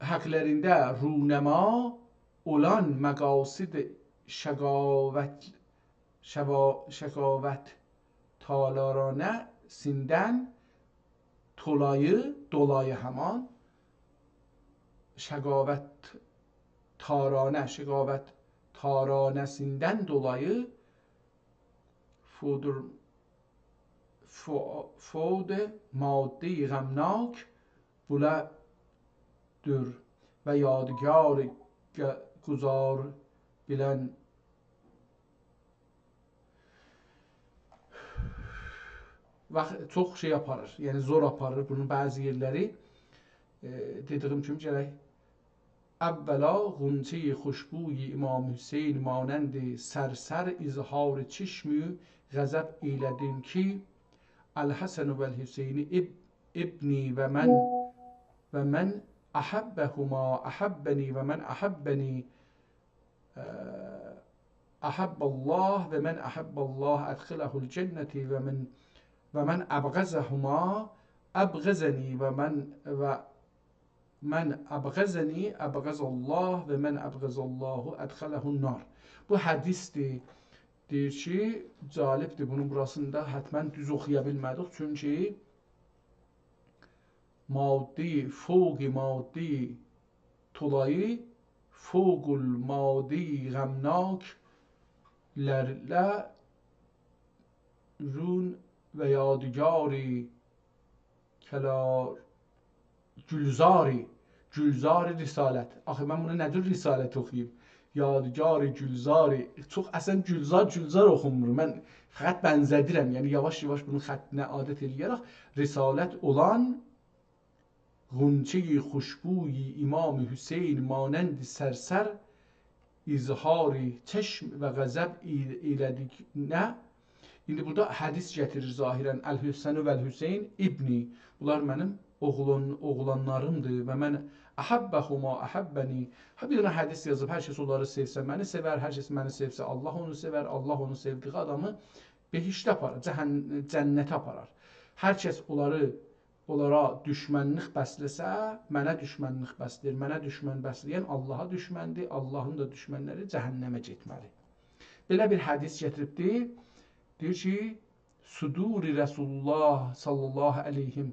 haqlərində runəma olan məqasid şəqavət talarane sindən dolayı həman şəqavət taranəsindən dolayı فود ماده غمناک بولدür ve yadigar guzar bilen çok şey aparır. Yani zor aparır bunun bazı yerleri. Dediğim kimi gərək əvvəlağunçe-i xoşbuy İmam Hüseyin manənd sərsər izhar çişmü غضب eyledin ki El-Hasan ve'l-Hüseyni ibni ve men ahabbehuma ahabbeni ve men ahabbeni ahabballah ve men ahabballah edkhilehul cenneti ve men abgazahuma abgazani ve men abgazani abgazallah ve men abgazallahu edkhalehun nar. Bu hadisdir. Deyir ki, calibdir, bunun burasında hətmən düz oxuya bilmədik. Çünki maddi, fوق maddi tulayı, fوقul maddi غمناکlərlə run və yadigarı gülzari risalət. Axı, mən bunu nədir risalət oxuyayım? Yadigar-ı gülzar-ı çox əsən gülzar oxunmur. Mən xət bənzədirəm. Yəni yavaş-yavaş bunun xəttinə adət eləyərək risalət olan Ğunçe-i xoşbuy İmam Hüseyin manənd sərsər izhar-ı çeşm və qəzəb elədiknə. İndi burada hədis gətirir zahirən. Əl-Hüsəni vəl-Hüseyin ibni. Bunlar mənim oğlanlarımdır və mən Ahabbahuma ahabbani. Bir dənə hədis yazıb, hər kəs onları sevsə məni sevər, hər kəs məni sevsə Allah onu sevər, Allah onu sevdiği adamı behiştə aparar, cənnətə aparar. Hər kəs onlara düşmənlik bəsləsə, mənə düşmənlik bəslər, mənə düşmən bəsləyən Allaha düşməndir, Allahın da düşmənləri cəhənnəmə getməli. Belə bir hədis gətiribdir. Deyir ki, Suduri Resulullah sallallahu aleyhim.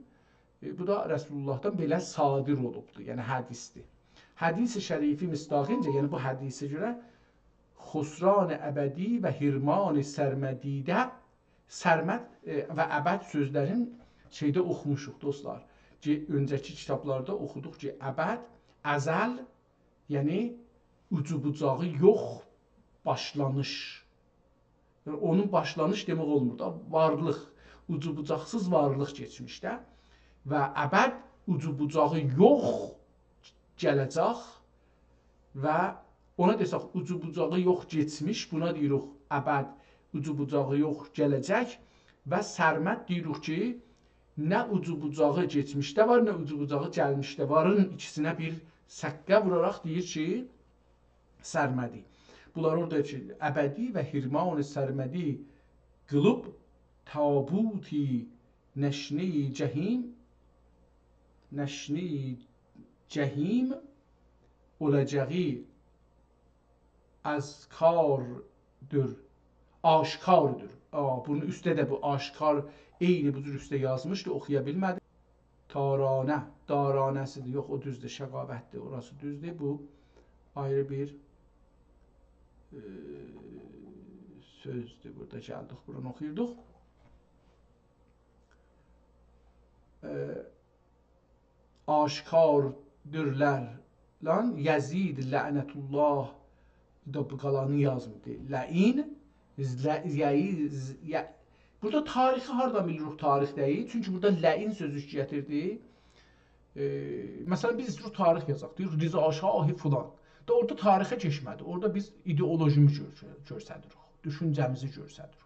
Bu da Resulullah'dan belə sadir olubdur. Yəni hədisdir. Hədis-i şərifi misdaqincə, yəni bu hədisə görə xusran-ı əbədi və hirman-ı sərmədidə sərməd və əbəd sözlərin şeydə oxumuşuq dostlar. Öncəki kitablarda oxuduq ki, əbəd, əzəl, yəni ucu-bucağı yox, başlanış. Yəni, onun başlanış demək olmur da, varlıq, ucu-bucaqsız varlıq geçmişdə. Və əbəd ucu-bucağı yox gələcək və ona desək ucu-bucağı yox geçmiş, buna deyirik əbəd ucu-bucağı yox gələcək və sərməd deyirik ki, nə ucu-bucağı geçmişdə var, nə ucu-bucağı gəlmişdə varın ikisinə bir səqqə vuraraq deyir ki, sərmədi. Bunlar orada ki, əbədi və hirman-ı sərmədi qılıb tabuti nəşni cəhim olacağı aşkardır. Bunun üstə də bu aşkar eyni bu cür üstə yazmışdı, oxuya bilmədim. Taranə, daranəsidir, yox o düzdür, şəqavətdir, orası düzdür. Bu ayrı bir sözdür, burada gəldik, buranı oxuyurduq. Aşkardırlar lan Yazid lənətullah da bu qalanı yazmır. Ləin burada tarixi hardan bilirik tarix deyil? Çünki burada ləin sözü gətirdi. Məsələn biz tarix yazaq, deyirik Rıza Şahı filan. Da orada tarixə keçmədi. Orada biz ideolojimi göstəririk, düşüncəmizi göstəririk.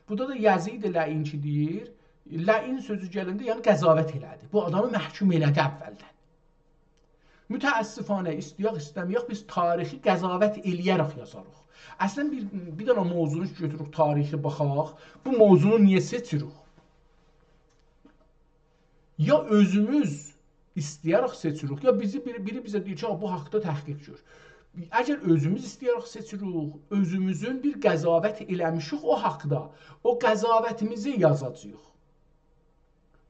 Burada da Yazid ləin ki deyir, ləin sözü gələndə yəni qəzavət elədi. Bu adamı məhkum elədi əvvəldən. Mütəəssifanə istəyək, istəməyək biz tarixi qəzavət eləyərək yazarıq. Əslən bir dənə mövzunu götürürük, tarixi baxaq. Bu mövzunu niyə seçirik? Ya özümüz istəyərək seçirik, ya biri bizə deyir ki, bu haqda təhqiq gör. Əgər özümüz istəyərək seçirik, özümüzün bir qəzavət eləmişik o haqda, o qəzavətimizi yazacağıq.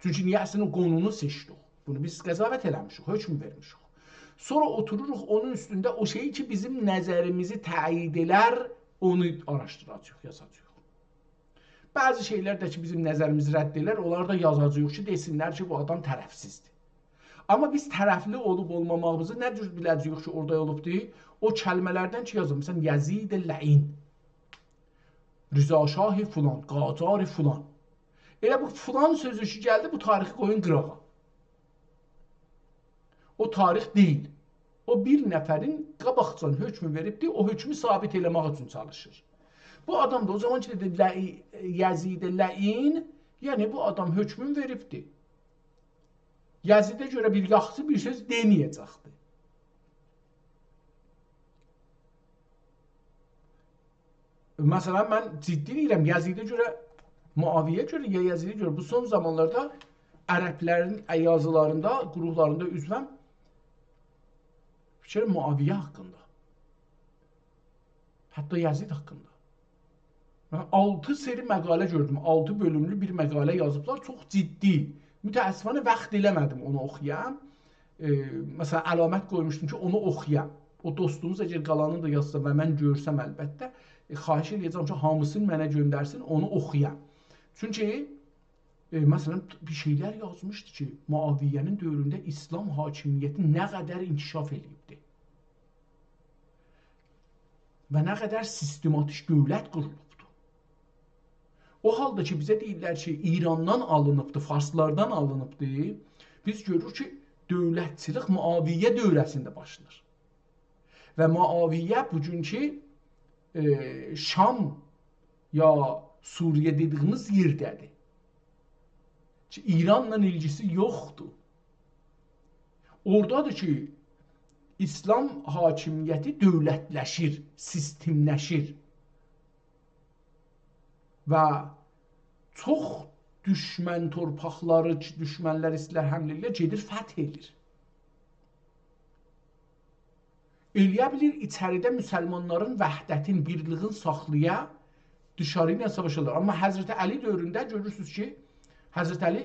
Çünki niyə əslində qonunu seçdik? Bunu biz qəzavət eləmişik, hökm vermişik. Sonra otururuq onun üstündə o şeyi ki, bizim nəzərimizi təyid elər, onu araşdıracağıq, yazacağıq. Bəzi şeylər də ki, bizim nəzərimizi rədd elər, onları da yazacağıq ki, desinlər ki, bu adam tərəfsizdir. Amma biz tərəfli olub olmamağımızı nə cür biləcəyik ki, orada olubdur? O kəlmələrdən ki, yazılır. Məsələn, Yazid-ül-Lə'in, Rıza-Şahi filan, Qacar filan. Elə bu filan sözü ki, gəldi, bu tarixi qoyun qırağa. O tarix deyil. O bir nəfərin qabaqcan hökmü veribdir, o hökmü sabit eləmək üçün çalışır. Bu adam da o zaman ki, dedi, Yazid-ül-Lə'in, yəni bu adam hökmün veribdir. Yazidə görə bir yaxşı bir söz deməyəcəkdir. Məsələn, mən ciddi deyirəm, Yazidə görə, Muaviyə görə, ya Yazidə görə bu son zamanlarda ərəblərin yazılarında, qurullarında üzvəm fikir Muaviyə haqqında. Hətta Yazid haqqında. Mən 6 seri məqalə gördüm, 6 bölümlü bir məqalə yazıblar, çox ciddi. Mütəəssifانه vaxt eləmədim onu oxuyam. Məsələn, əlamət qoymuşdum ki, onu oxuyam. O dostumuz əgər qalanını da yazsa və mən görsəm əlbəttə, xahiş edəcəm ki, hamısını mənə göndərsin, onu oxuyam. Çünki, məsələn, bir şeylər yazmışdı ki, Muaviyyənin dövründə İslam hakimiyyəti nə qədər inkişaf edibdir. Və nə qədər sistematik dövlət qurulubdur. O halda ki, bizə deyirlər ki, İrandan alınıbdır, Farslardan alınıbdır, biz görürük ki, dövlətçilik Muaviyyə dövrəsində başlanır. Və Muaviyyə bugünkü Şam ya Suriyə dediyimiz yerdədir. Ki, İranla ilgisi yoxdur. Oradadır ki, İslam hakimiyyəti dövlətləşir, sistemləşir. Və çox düşmən torpaqları, düşmənlər istilər həmlə gedir, fəth edir. Eləyə bilir, içəridə müsəlmanların vəhdətin, birliğin saxlaya, dışarı ilə savaşırlar. Amma Həzrəti Əli dövründə görürsünüz ki, Həzrəti Əli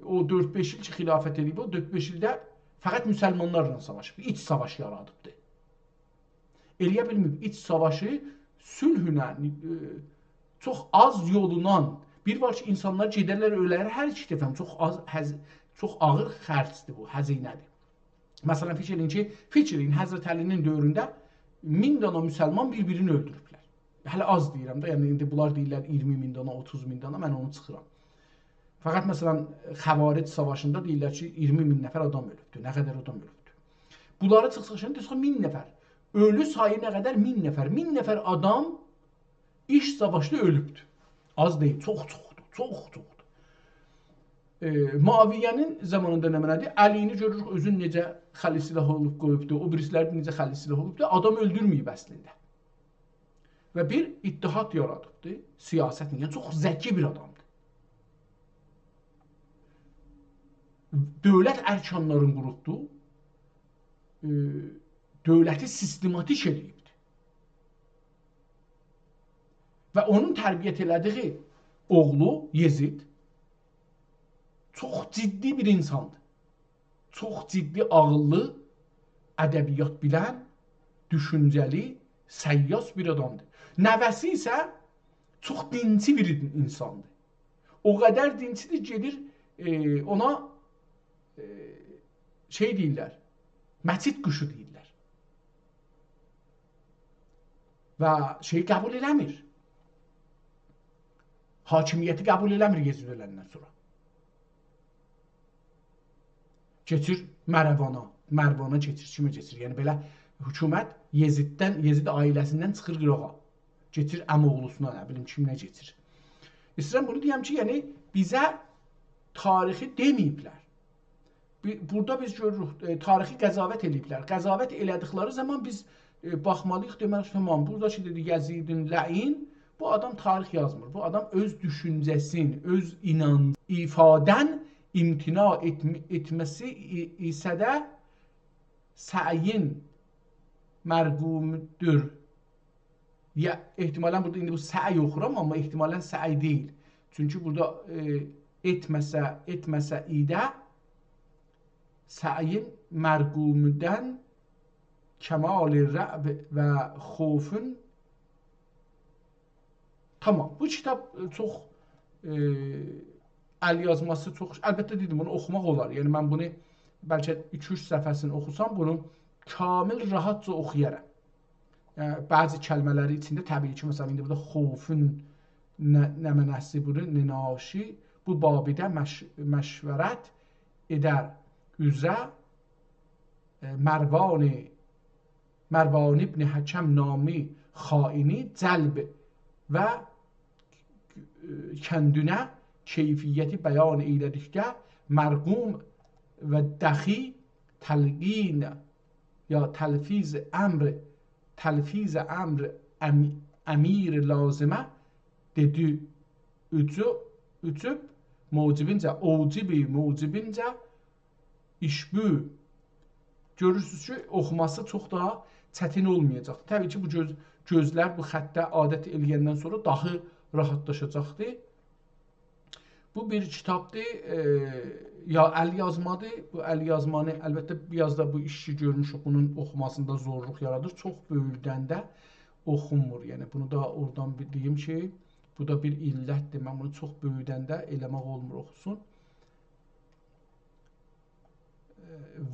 o 4-5 il ki, xilafət edib, o 4-5 ildə fəqət müsəlmanlarla savaşıb, iç savaş yaradıbdır. Eləyə bilməyib, iç savaşı sülhünə, çox az yolunan, bir var ki, insanlar gedərlər, ölərlər, hər iki dəfəm çox ağır xərcdir bu, həzinədir. Məsələn, fikir edin, Həzrət Əlinin dövründə 1000 dana müsəlman bir-birini öldürüblər. Hələ az deyirəm də, yəni indi bunlar deyirlər 20.000 dana, 30.000 dana, mən onu çıxıram. Fəqət məsələn, Xəvaric savaşında deyirlər ki, 20.000 nəfər adam ölübdür, nə qədər adam ölübdür. Bunları çıxışında deyirsə 1000 nəfər. Ölü sayı nə qədər? 1000 nəfər. 1000 nəfər adam iş savaşda ölübdür. Az deyil, çoxdur, çoxdur. Muaviyyənin zamanında nə mənədir? Əlini görürük, özün necə xəli silah olub qoyubdur, o birisləri necə xəli silah olubdur, adam öldürməyib əslində. Və bir ittihad yaradıbdır, siyasətin, yəni çox zəki bir adamdır. Dövlət ərkanların qurubdur, dövləti sistematik edibdir. Və onun tərbiyyət elədiyi oğlu Yezid çox ciddi bir insandır. Çox ciddi, ağıllı, ədəbiyyat bilən, düşüncəli, səyyas bir adamdır. Nəvəsi isə çox dinci bir insandır. O qədər dincidir, gedir ona şey deyirlər, məsid quşu deyirlər. Və şey qəbul eləmir. Hakimiyyəti qəbul eləmir Yezid öləndən sonra. Keçir Mərvana keçir, kimə keçir? Yəni belə hökumət Yezid ailəsindən çıxır qırağa. Keçir əmoğlusuna, nə bilim kimlə keçir. İstəyirəm bunu deyəm ki, yəni bizə tarixi deməyiblər. Burada biz görürük, tarixi qəzavət eləyiblər. Qəzavət elədikləri zaman biz baxmalıyıq, demək tamam, burada ki, dedi Yazid-ül-Lə'in, bu adam tarix yazmır. Bu adam öz düşüncəsin, öz ifadən imtina etməsi isə də səyin mərğumdur. Ya ehtimalən burada indi bu səy oxuram, amma ehtimalən səy deyil. Çünki burada etməsə idə səyin mərğumudən kəmal-i rə'b və xofun. Tamam. Bu kitab çox əlyazması çox, əlbəttə dedim, bunu oxumaq olar. Yəni mən bunu bəlkə 2-3 səfhəsini oxusam, bunu kamil rahatca oxuyaram. Yəni, bəzi kəlmələri içində təbii ki, məsələn, indi burada xofun nə mənası budur, nenaşi, bu babidə məşvərət edər üzrə Mərvan ibn Həkəm nami xaini cəlb və kəndünə keyfiyyəti bəyan eylədikdə mərğum və dəxi təlqin ya təlfiz əmr əmir lazımə dedi ücüb mucibincə işbü. Görürsünüz ki, oxuması çox da çətin olmayacaq. Təbii ki, bu gözlər bu xəttə adət eləyəndən sonra daha rahatlaşacaqdır. Bu bir kitabdır, ya əlyazmadır. Bu əlyazmanı əlbəttə biraz da bu işçi görmüşük, bunun oxumasında zorluq yaradır. Çox böyüdəndə oxunmur. Yəni bunu da oradan deyim ki, bu da bir illətdir. Mən bunu çox böyüdəndə eləmək olmur, oxusun.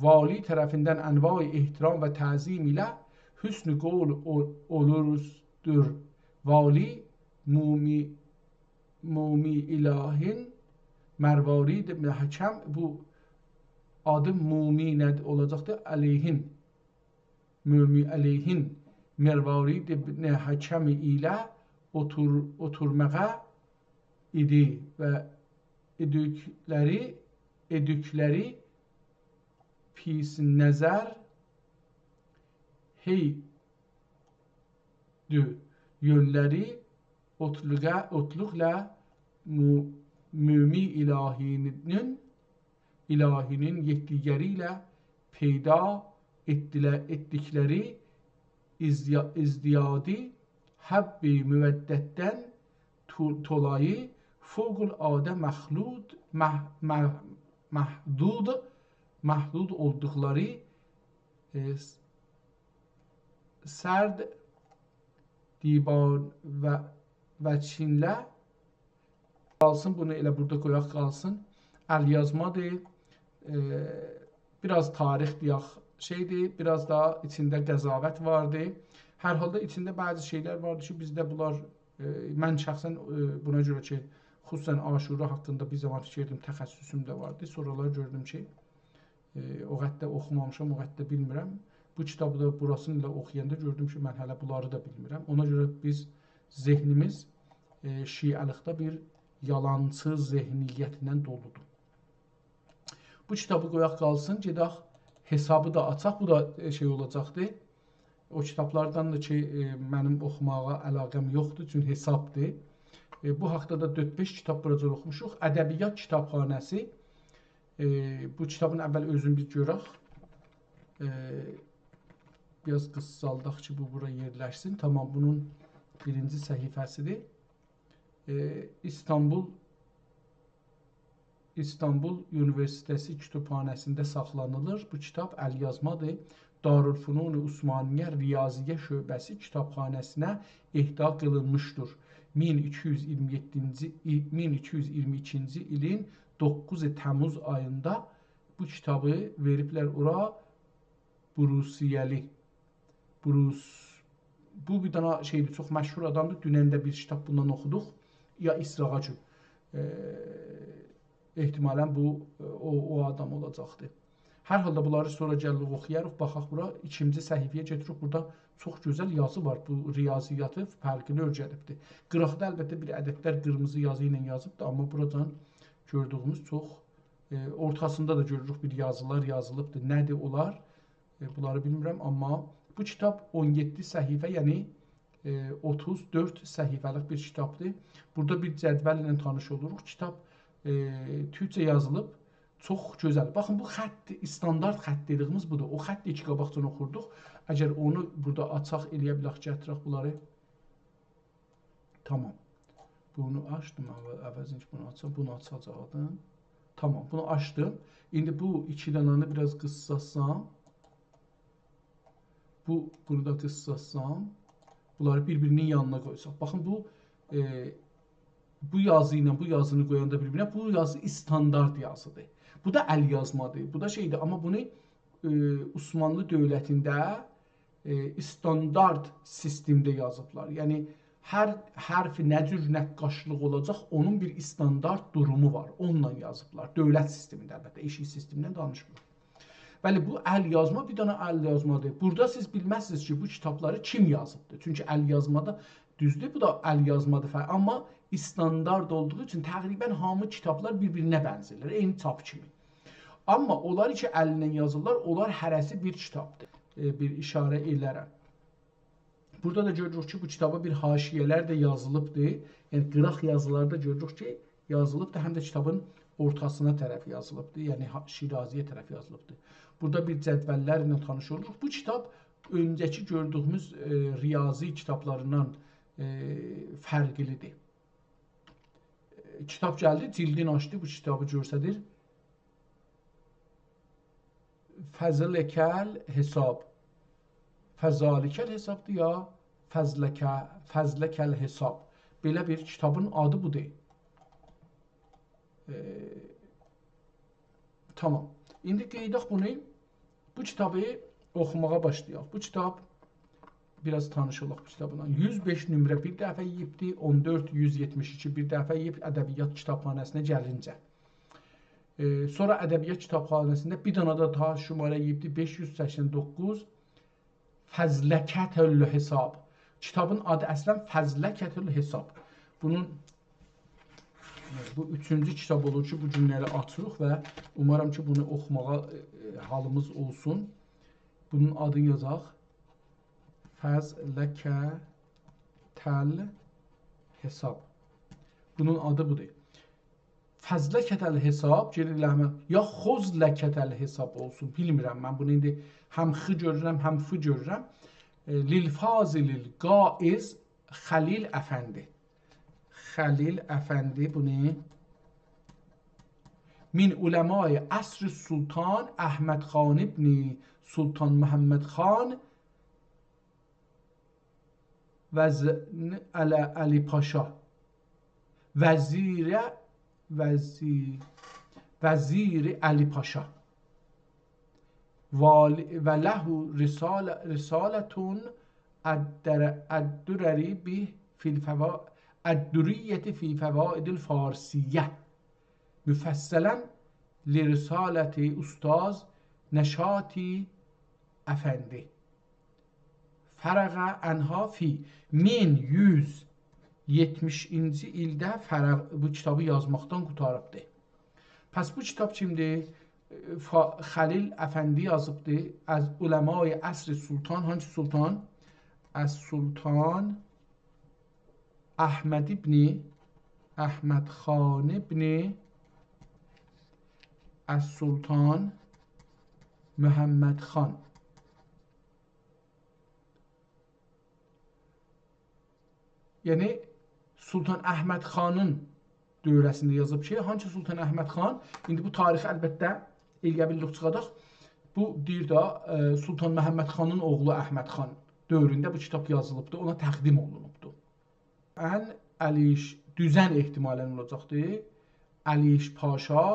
Vali tərəfindən ənva-i ehtiram və təzim ilə hüsn-ü qol olurdur. Vali mumi ilahin Mərvarid ibn Həkəm, bu adı mumi nədir olacaqdır? Əleyhin. Mumi əleyhin Mərvarid ibn Həkəm ilə oturmağa idi və edükləri pis nəzər yönləri otluqla mümi ilahinin yetdigəri ilə peyda etdikləri izdiyadi həbbi müvəddətdən tolayı fövqəladə məhdud olduqları sərd diban və çinlə qalsın, bunu elə burada qoyaq qalsın. Əlyazmadır, biraz tarix deyək şeydir, biraz da içində qəzavət vardır. Hər halda içində bəzi şeylər vardır ki, bizdə bunlar, mən şəxsən buna görə ki, xüsusən Aşura haqqında bir zaman fikirdim, təxəssüsüm də vardı. Sonralar gördüm ki, o qəddə oxumamışam, o qəddə bilmirəm. Bu kitabı da burasını ilə oxuyanda gördüm ki, mən hələ bunları da bilmirəm. Ona görə biz zehnimiz şiəlikdə bir yalancı zehniyyətlə doludur. Bu kitabı qoyaq qalsın, gedək hesabı da açaq. Bu da şey olacaqdır. O kitablardan da ki, mənim oxumağa əlaqəm yoxdur, çünki hesabdır. Bu haqda da 4-5 kitab burada oxumuşuq. Ədəbiyyat kitabxanəsi. Bu kitabın əvvəl özünü bir görək. Biraz qısaldaq ki, bu bura yerləşsin. Tamam, bunun birinci səhifəsidir. İstanbul Universitesi Kütüphanəsində saxlanılır. Bu kitab əlyazmadır. Darülfünun Osmaniyyə Riyaziyyə Şöbəsi kitabxanəsinə ehda qılınmışdır. 1222-ci ilin 9 Təmmuz ayında bu kitabı veriblər ora Brusiyəli. Bu bir dana şeydir, çox məşhur adamdır. Dünəndə bir kitab bundan oxuduq. Ya İsrağacı. Ehtimalən bu o adam olacaqdır. Hər halda bunları sonra gəlirik oxuyarıq. Baxaq bura, ikinci səhifəyə getiririk. Burada çox gözəl yazı var. Bu riyaziyyatı fərqini öyrədibdir. Qıraqda əlbəttə bir ədədlər qırmızı yazı ilə yazıbdır, amma buradan gördüyümüz çox ortasında da görürük bir yazılar yazılıbdır. Nədir onlar? Bunları bilmirəm, amma bu kitab 17 səhifə, yəni 34 səhifəlik bir kitabdır. Burada bir cədvəl ilə tanış oluruq. Kitab türkcə yazılıb. Çox gözəl. Baxın, bu xətt, standart xətt dediyimiz budur. O xətt iki qabaqcan oxurduq. Əgər onu burada açaq, eləyə bilək, gətirək bunları. Tamam. Bunu açdım. Əvəzinci bunu açam. Bunu açacaqdım. Tamam. Bunu açdım. İndi bu iki dənəni biraz qıssasam. Bunu da qıssasam. Bunları bir-birinin yanına qoysaq. Baxın, bu yazı ilə bu yazını qoyanda bir-birinə, bu yazı standart yazıdır. Bu da əl yazmadır. Bu da şeydir. Amma bunu Osmanlı dövlətində standart sistemdə yazıblar. Yəni, hər hərfi nə cür nəqqaşlıq olacaq, onun bir standart durumu var. Onunla yazıblar. Dövlət sistemində, əlbəttə, eşik sistemindən danışmır. Bəli, bu əl yazma bir dənə əl yazmadır. Burada siz bilməzsiniz ki, bu kitabları kim yazıbdır. Çünki əl yazmada düzdür, bu da əl yazmadır. Amma standart olduğu üçün təqribən hamı kitablar bir-birinə bənzirlər, eyni çap kimi. Amma onlar ki, əllə yazırlar, onlar hərəsi bir kitabdır. Bir işarə elərəm. Burada da görürük ki, bu kitaba bir haşiyələr də yazılıbdır. Yəni, qıraq yazılarda görürük ki, yazılıbdır, həm də kitabın ortasına tərəf yazılıbdır, yəni Şiraziyə tərəf yazılıbdır. Burada bir cədvəllərlə tanış oluruq. Bu kitab öncəki gördüyümüz riyazi kitablarından fərqlidir. Kitab gəldi, cildini açdı, bu kitabı görsədir. Fəzləkəl hesab. Fəzalikəl hesabdır ya fəzləkəl hesab. Belə bir kitabın adı budur. Tamam. İndi qeydək bunu. Bu kitabı oxumağa başlayaq. Bu kitab, biraz tanış olaq bu kitabla. 105 nömrə bir dəfə yiyibdir, 14-172 bir dəfə yiyib ədəbiyyat kitabxanəsinə gəlincə. Sonra ədəbiyyat kitabxanəsində bir dana da daha şumara yiyibdir, 589 Fəzləkətül hesab. Kitabın adı əslən Fəzləkətül hesab. Bu üçüncü kitab olur ki, bu günləri açırıq və umarım ki, bunu oxumağa halımız olsun. Bunun adını yazaq. Fəzləkətəl hesab. Bunun adı budur. Fəzləkətəl hesab, ya xozləkətəl hesab olsun, bilmirəm. Mən bunu indi həm xı görürəm, həm fı görürəm. Lilfazilil qaiz Xəlil Əfəndi. Xəlil Əfəndi bunu min uləmai əsr Sultan Əhməd xan ibni Sultan Məhəmməd xan vəzn Əli Paşa vəziri Əli Paşa və ləhu risalətun əddürəri bih əddüriyyəti fi fəvaidil farsiyyə müfəssələn lirisaləti ustaz Nəşati Əfəndi fərəğə ənha fi 1170-ci ildə bu kitabı yazmaqdan qutarıbdır. Pəs bu kitab kimdir? Xəlil Əfəndi yazıbdır. Əz uləmai əsr Sultan, hangi Sultan? Əz Sultan Əhməd ibni Əhməd xan ibni Əz Sultan Məhəmməd xan. Yəni, Sultan Əhməd xanın dövrəsində yazıb ki, hangi Sultan Əhməd xan? İndi bu tarixi əlbəttə eləyə bildik çıxadaq. Bu, deyir da, Sultan Məhəmməd xanın oğlu Əhməd xan dövründə bu kitab yazılıbdır, ona təqdim olunubdur. Düzən ehtimalən olacaqdır. Əliş Paşa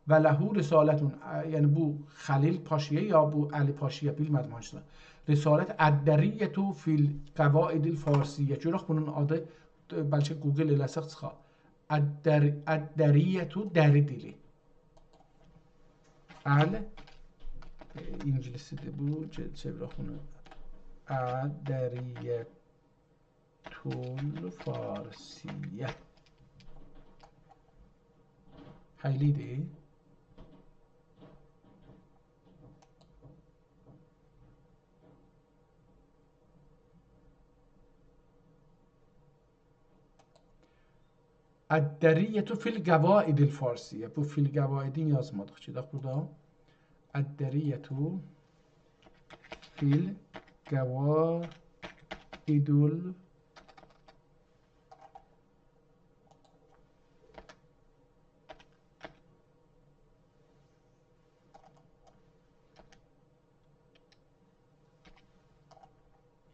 və ləhu risalətun. Yəni, bu Xəlil Paşaya ya bu Əli Paşaya bilmədim hansına. Risalət əddəriyyətu fil qəvaidil farsiyyə. Görək bunun adı, bəlkə Google eləsək çıxa. Əddəriyyətu dəri dili. Əl İngilisidir bu. Çevirək bunu. Əddəriyyetul farsiyyə. Həylidir. Əddəriyyətü fil qəvaidil farsiyə. Bu fil qəvaidin yazmadıq. Gedək burada. Əddəriyyətü fil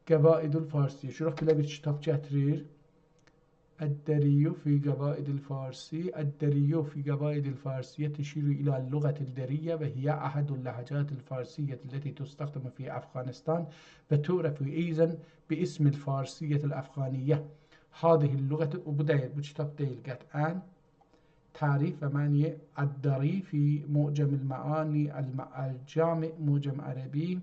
qəvaidul farsiyə. Şuraq belə bir kitab gətirir. الدري في قواعد الفارسي الدري في قواعد الفارسية تشير إلى اللغة الدرية وهي أحد اللهجات الفارسية التي تستخدم في أفغانستان وتعرف أيضا باسم الفارسية الأفغانية هذه اللغة وبداية بكتاب ديل قطعا تعريف ومعنى الدري في معجم المعاني الجامع معجم عربي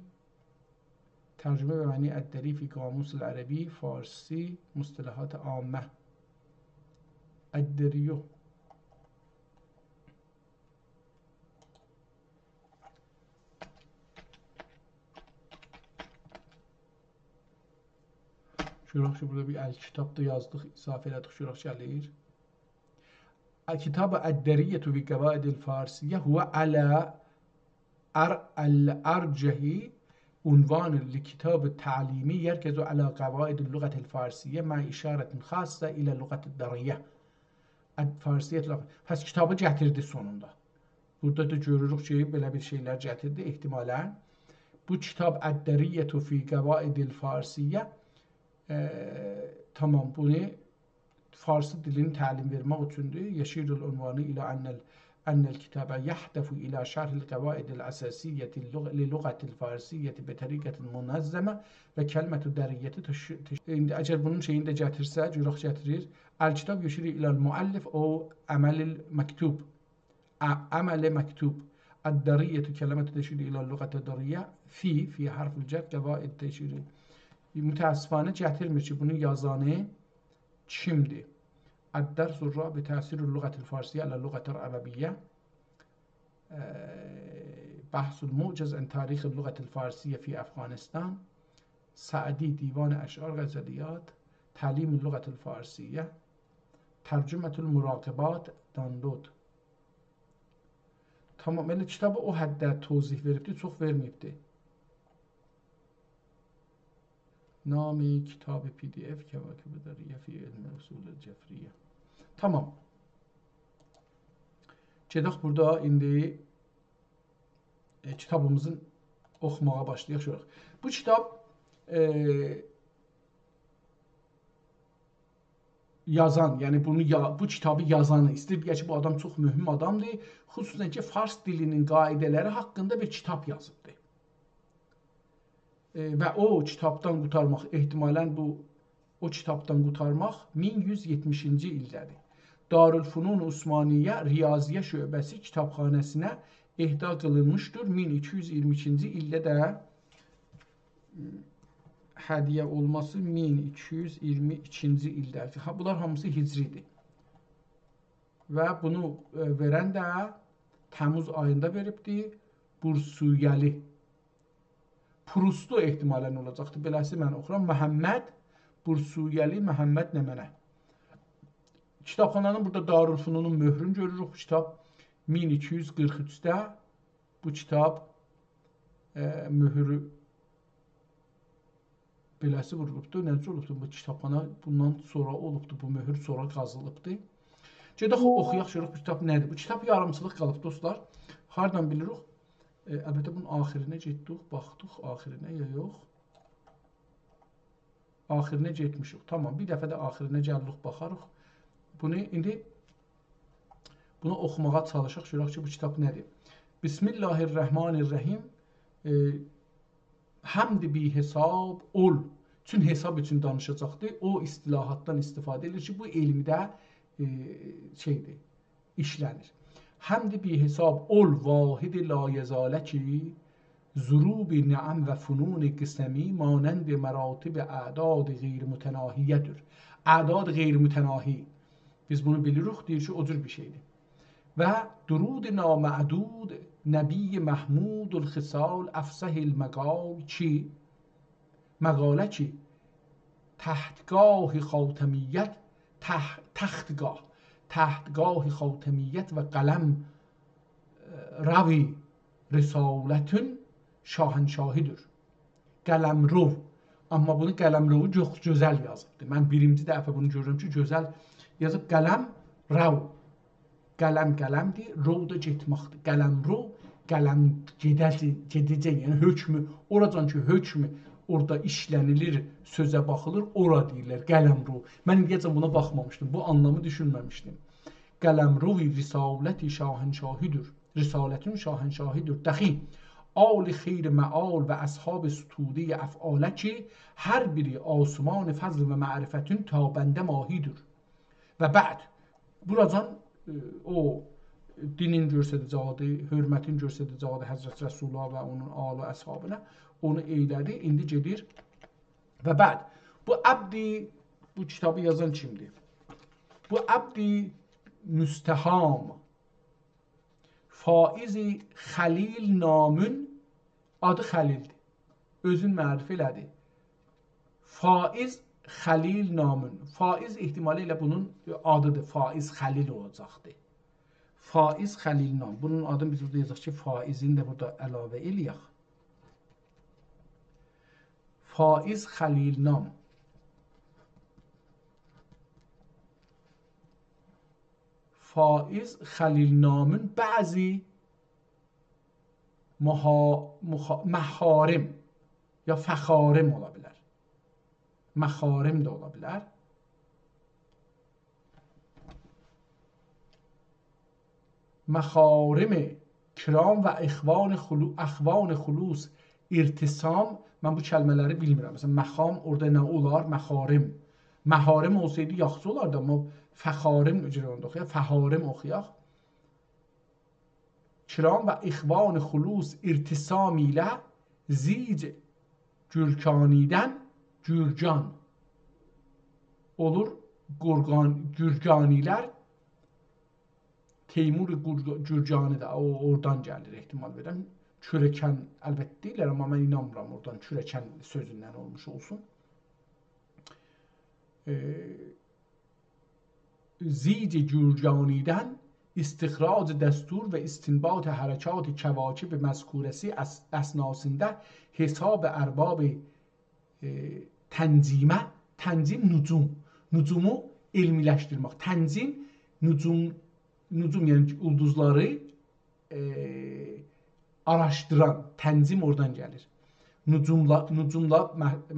ترجمة ومعنى الدري في قاموس العربي فارسي مصطلحات عامة الدریو şuraq burada bir kitabda yazdıq, izafə elədik, şuraq gəlir. Kitab Əddəriyyətü fi Qəvaidil Farsiyyə huwa ala الأرجح عنوان لكتاب تعليمي يركز على قواعد اللغة الفارسية مع إشارة خاصة إلى اللغة الدرية. Farsiyyət. Pəs kitabı gətirdi sonunda. Burada da görürük ki, belə bir şeylər gətirdi ehtimalən. Bu kitab Əddəriyyətü fi Qəvaidil Farsiyyə tamam, bunu Farsı dilini təlim vermək üçündür. Yeşirul ünvanı ilə ənəl kitabə yəhdəfu ilə şərhil qəvaidil əsasiyyəti li-lüğətil farsiyyəti bitəriqətin münazzəmə və kəlmətü dəriyyəti İndi əgər bunun şeyini də gətirsə, cüraq gətirir. الكتاب يشير إلى المؤلف أو عمل المكتوب عمل مكتوب الدرية كلمة تشير إلى اللغة الدرية في حرف الجر قواعد تشير متاسفانه gətirmir ki, bunu yazanı kimdir? الدرس الرابع تأثير اللغة الفارسية على اللغة العربية بحث الموجز عن تاريخ اللغة الفارسية في أفغانستان سعدی دیوان اشعار غزلیات تعلیم اللغة الفارسية ترجمة المراقبات دانلود. Tamam, elə kitabı o həddə tozih veribdi, çox verməyibdi. Nami kitabı PDF kəvakib dəriyyə fi elmi usulü cəfriyyə. Tamam. Gedək burada indi kitabımızın oxumağa başlayaq. Bu kitab yazan, yəni bu kitabı yazanı istəyir ki, bu adam çox mühüm adamdır. Xüsusən ki, fars dilinin qaidələri haqqında bir kitab yazıbdır. Və o kitabdan qurtarmaq, ehtimalən o kitabdan qurtarmaq 1170-ci ildədir. Darülfünun Osmaniyyə Riyaziyyə şöbəsi kitabxanəsinə ehda qılınmışdır. 1222-ci ildə də hədiyyə olması 1222-ci ildə. Bunlar hamısı hicridir. Və bunu verən də Təmmuz ayında veribdir. Bursuyəli. Prustu ehtimalən olacaqdır. Beləsi mən oxuram. Məhəmməd Bursuyəli Məhəmməd Nəmənə. Kitabxananın burada Darülfünunun möhrünü görürük. Bu kitab 1243-də bu kitab möhrü beləsi vurulubdur. Necə olubdur bu kitabxana? Bundan sonra olubdur. Bu möhür sonra qazılıbdır. Gedək oxuyaq görək bu kitab nədir? Bu kitab yarımçılıq qalıb dostlar. Hardan bilirik? Əlbəttə bunun axirinə getdik, baxdıq axirinə ya yox. Axirinə getmişik. Tamam, bir dəfə də axirinə gəlirik, baxarıq. Bunu oxumağa çalışaq görək ki, bu kitab nədir? Bismillahirrahmanirrahim. Həmd bi hesab ol. Çün hesab üçün danışacaqdır. O istilahatdan istifadə edir ki, bu elmdə şeydir, işlənir. Həmd bi hesab ol vahid la yezalə ki zurub ni'am və funun qismi manənd məratib ədad qeyri-mütənahiyyədir. Ədad qeyri-mütənahi. Biz bunu bilirik, deyir ki, o cür bir şeydir. Və durud namədud Nəbi Məhmudul Xisal əfsəhil məqal ki məqalə ki təhtgah xatəmiyyət təxtgah تحتگاه خاتمیت و قلم روی رسالتün şahənşahidir. Qələmrov. Amma bunu qələmrovu çox gözəl yazıbdır. Mən birinci dəfə bunu görürüm ki, gözəl yazıb qələm rav. Qələm qələmdir, rov da getməkdir. Qələmrov, qələm gedəcək, yəni hökmü, oradan ki hökmü orada işlənilir, sözə baxılır, ora deyirlər qələmrov. Mən indiyəcən buna baxmamışdım, bu anlamı düşünməmişdim. Qələmrovi risaləti şahənşahidir. Risalətün şahənşahidir. Dəxi آل خیر معال و اصحاب ستوده افعاله ki her biri asuman fazl ve ma'rifetün tabende mahidir. Ve ba'd buradan o dinin göstərəcəyi, hörmətin göstərəcəyi Həzrət Rəsulullah və onun alı əshabına onu eylədi. İndi gedir və ba'd bu abdi, bu kitabı yazan kimdir? Bu abdi müsteham Faizi Xəlil namın adı Xəlildir. Özün mərif elədi. Faiz Xəlil namın. Faiz ehtimalı ilə bunun adıdır. Faiz Xəlil olacaqdır. Faiz Xəlil nam. Bunun adını biz burada yazaq ki, faizini də burada əlavə eləyək. Faiz Xəlil nam. Faiz Xəlilnamın bəzi məharim ya fəxarim ola bilər. Məxarim də ola bilər. Məxarim kiram və əxvan xulus irtisam. Mən bu kəlmələri bilmirəm. Məsələn, məxam orada nə olar? Məxarim. Məharim olsaydı yaxşı olardı, amma fəxarim cürəndə oxuyaq, fəharim oxuyaq. Kiram və ixvan xulus irtisam ilə zic gürkanidən gürcan olur. Gürcanilər Teymur Gürcani də oradan gəlir ehtimal verəm. Kürəkən əlbəttə deyirlər, amma mən inanmıram oradan kürəkən sözündən olmuş olsun. زیج جورجانیدن استخراج دستور و استنباط حرکات کواکب مذکورسی اسناسنده حساب ارباب تنظیمه تنظیم nucumu elmiləşdirmək. Tənzim nucum yəni ulduzları araşdıran tənzim oradan gəlir. Nucumla